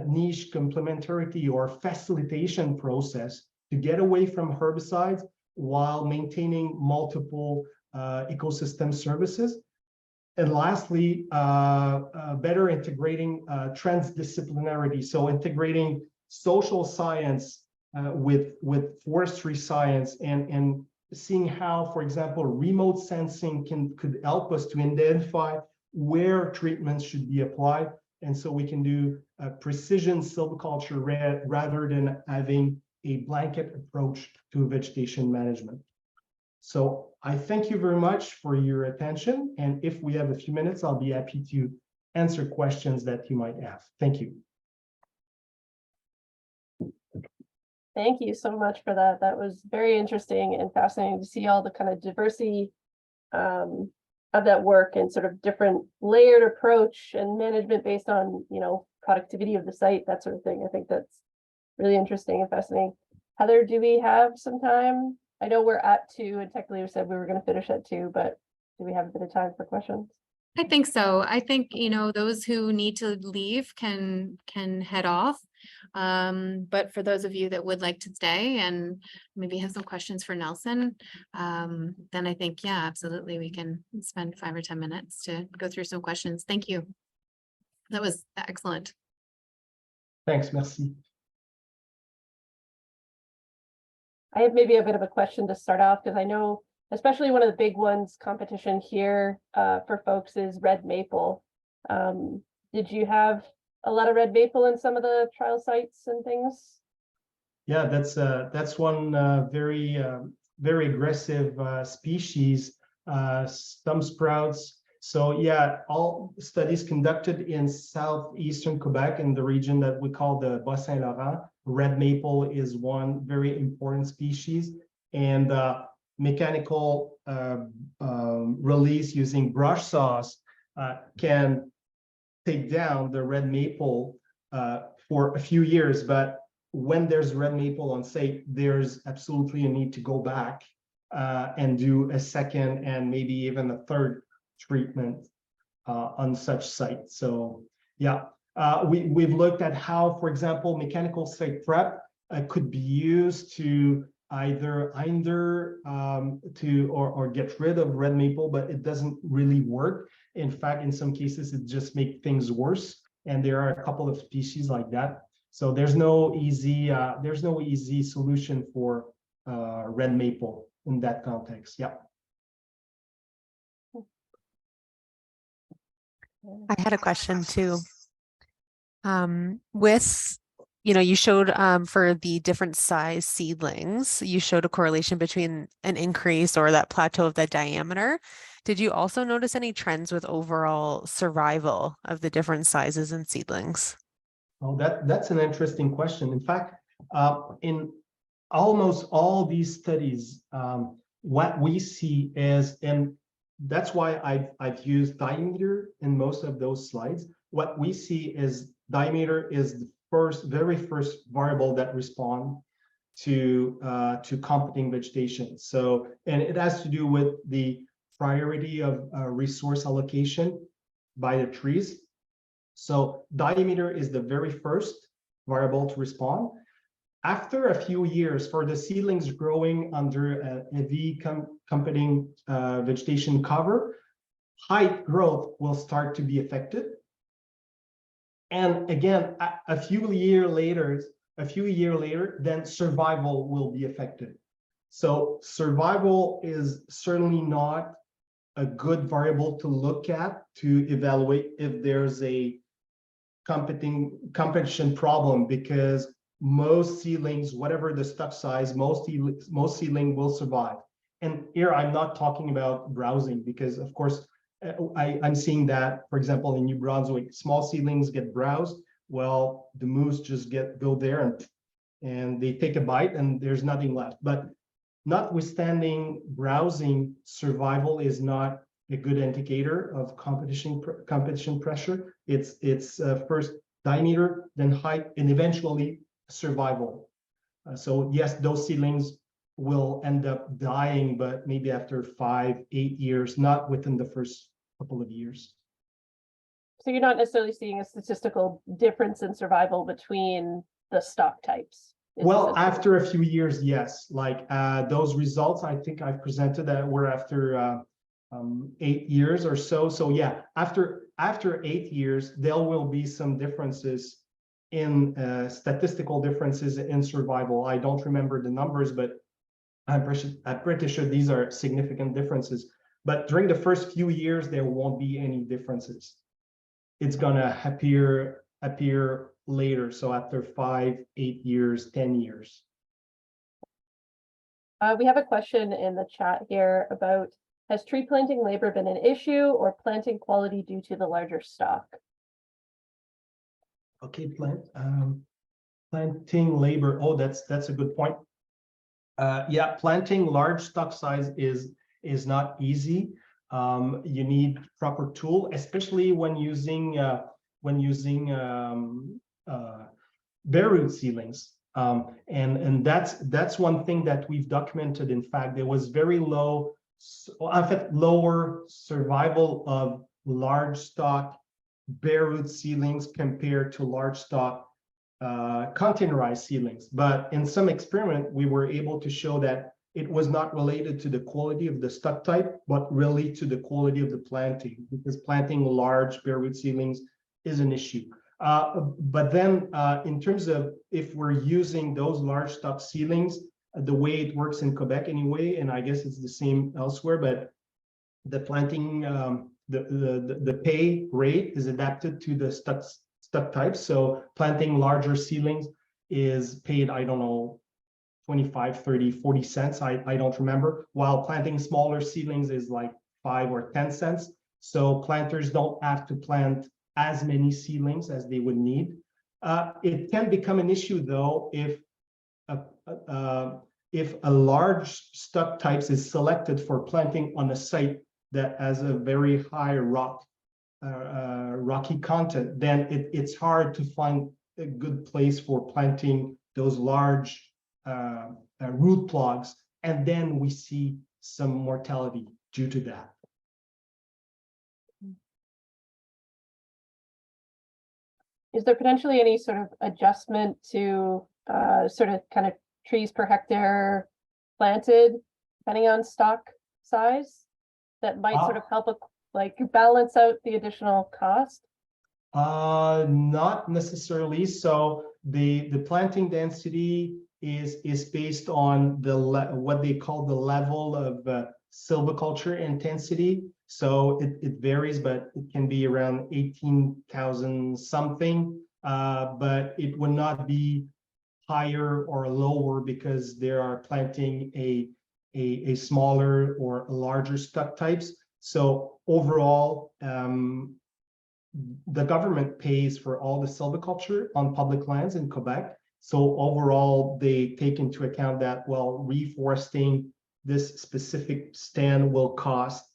Speaker 6: niche complementarity or facilitation process, to get away from herbicides while maintaining multiple ecosystem services. And lastly, better integrating transdisciplinarity. So integrating social science with forestry science and seeing how, for example, remote sensing could help us to identify where treatments should be applied. And so we can do precision silviculture rather than having a blanket approach to vegetation management. So I thank you very much for your attention. And if we have a few minutes, I'll be happy to answer questions that you might have. Thank you.
Speaker 5: Thank you so much for that. That was very interesting and fascinating to see all the kind of diversity of that work and sort of different layered approach and management based on, you know, productivity of the site, that sort of thing. I think that's really interesting and fascinating. Heather, do we have some time? I know we're at 2 and technically we said we were going to finish at 2, but do we have a bit of time for questions?
Speaker 3: I think so. I think, you know, those who need to leave can head off. But for those of you that would like to stay and maybe have some questions for Nelson, then I think, yeah, absolutely. We can spend 5 or 10 minutes to go through some questions. Thank you. That was excellent.
Speaker 6: Thanks, merci.
Speaker 5: I have maybe a bit of a question to start off, because I know, especially one of the big ones, competition here for folks is red maple. Did you have a lot of red maple in some of the trial sites and things?
Speaker 6: Yeah, that's one very aggressive species, stump sprouts. So yeah, all studies conducted in southeastern Quebec in the region that we call the Bas-Saint-Laurent. Red maple is one very important species, and mechanical release using brush saws can take down the red maple for a few years. But when there's red maple on site, there's absolutely a need to go back and do a second and maybe even a third treatment on such site. So yeah, we've looked at how, for example, mechanical site prep could be used to either or get rid of red maple, but it doesn't really work. In fact, in some cases, it just makes things worse. And there are a couple of species like that. So there's no easy solution for red maple in that context. Yeah.
Speaker 2: I had a question too. You showed for the different size seedlings, you showed a correlation between an increase or that plateau of the diameter. Did you also notice any trends with overall survival of the different sizes and seedlings?
Speaker 6: Oh, that's an interesting question. In fact, in almost all these studies, what we see is, and that's why I've used diameter in most of those slides. What we see is diameter is the very first variable that respond to competing vegetation. So, and it has to do with the priority of resource allocation by the trees. So diameter is the very first variable to respond. After a few years, for the seedlings growing under a heavy competing vegetation cover, height growth will start to be affected. And again, a few years later, then survival will be affected. So survival is certainly not a good variable to look at to evaluate if there's a competition problem, because most seedlings, whatever the stock size, most seedling will survive. And here I'm not talking about browsing, because of course I'm seeing that, for example, in New Brunswick, small seedlings get browsed. Well, the moose just go there and they take a bite and there's nothing left. But notwithstanding browsing, survival is not a good indicator of competition pressure. It's first diameter, then height, and eventually survival. So yes, those seedlings will end up dying, but maybe after 5-8 years, not within the first couple of years.
Speaker 5: So you're not necessarily seeing a statistical difference in survival between the stock types?
Speaker 6: Well, after a few years, yes. Like those results, I think I've presented that were after 8 years or so. So yeah, after 8 years, there will be some differences in statistical differences in survival. I don't remember the numbers, but I'm pretty sure these are significant differences. But during the first few years, there won't be any differences. It's gonna appear later. So after 5, 8 years, 10 years.
Speaker 5: We have a question in the chat here about, has tree planting labor been an issue or planting quality due to the larger stock?
Speaker 6: Okay, planting labor. Oh, that's a good point. Yeah, planting large stock size is not easy. You need proper tool, especially when using bare root seedlings. And that's one thing that we've documented. In fact, there was very low, in fact, lower survival of large stock bare root seedlings compared to large stock containerized seedlings. But in some experiment, we were able to show that it was not related to the quality of the stock type, but really to the quality of the planting, because planting large bare root seedlings is an issue. But then in terms of if we're using those large stock seedlings, the way it works in Quebec anyway, and I guess it's the same elsewhere, but the planting, the pay rate is adapted to the stock types. So planting larger seedlings is paid, I don't know, 25, 30, 40 cents. I don't remember, while planting smaller seedlings is like 5 or 10 cents. So planters don't have to plant as many seedlings as they would need. It can become an issue though if a large stock types is selected for planting on a site that has a very high rocky content, then it's hard to find a good place for planting those large root plugs, and then we see some mortality due to that.
Speaker 5: Is there potentially any sort of adjustment to sort of kind of trees per hectare planted, depending on stock size, that might sort of help like balance out the additional cost?
Speaker 6: Not necessarily. So the planting density is based on what they call the level of silviculture intensity. So it varies, but it can be around 18,000 something, but it would not be higher or lower because they are planting a smaller or a larger stock types. So overall, the government pays for all the silviculture on public lands in Quebec. So overall, they take into account that, well, reforesting this specific stand will cost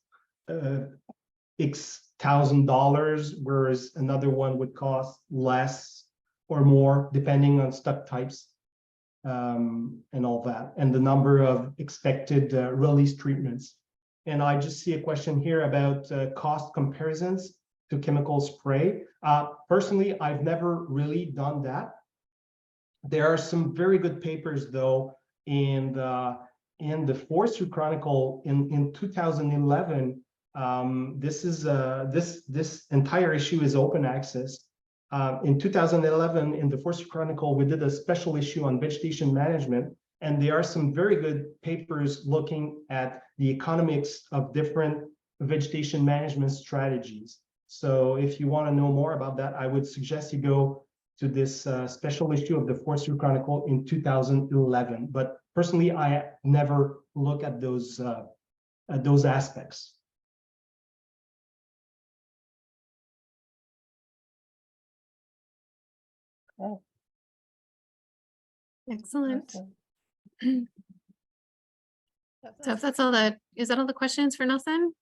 Speaker 6: X $1,000, whereas another one would cost less or more, depending on stock types and all that, and the number of expected release treatments. And I just see a question here about cost comparisons to chemical spray. Personally, I've never really done that. There are some very good papers though in the Forestry Chronicle in 2011. This entire issue is open access. In 2011, in the Forestry Chronicle, we did a special issue on vegetation management, and there are some very good papers looking at the economics of different vegetation management strategies. So if you want to know more about that, I would suggest you go to this special issue of the Forestry Chronicle in 2011. But personally, I never look at those aspects.
Speaker 5: Okay.
Speaker 3: Excellent.
Speaker 5: Awesome.
Speaker 3: So if that's all is that all the questions for Nelson?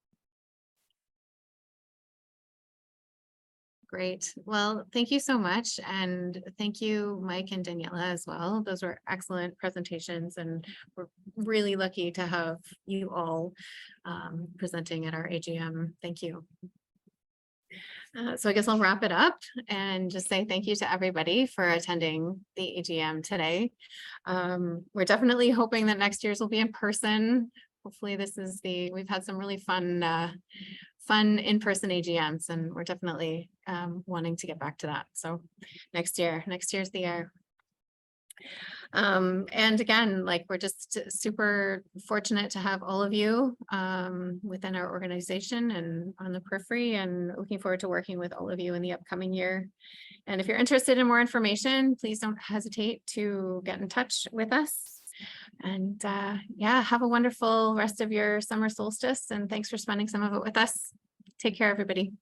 Speaker 3: Great. Well, thank you so much. And thank you, Mike and Danijela as well. Those were excellent presentations, and we're really lucky to have you all presenting at our AGM. Thank you. So I guess I'll wrap it up and just say thank you to everybody for attending the AGM today. We're definitely hoping that next year's will be in person. Hopefully we've had some really fun in-person AGMs, and we're definitely wanting to get back to that. So next year's the year. And again, like, we're just super fortunate to have all of you within our organization and on the periphery, and looking forward to working with all of you in the upcoming year. And if you're interested in more information, please don't hesitate to get in touch with us. And yeah, have a wonderful rest of your summer solstice, and thanks for spending some of it with us. Take care, everybody.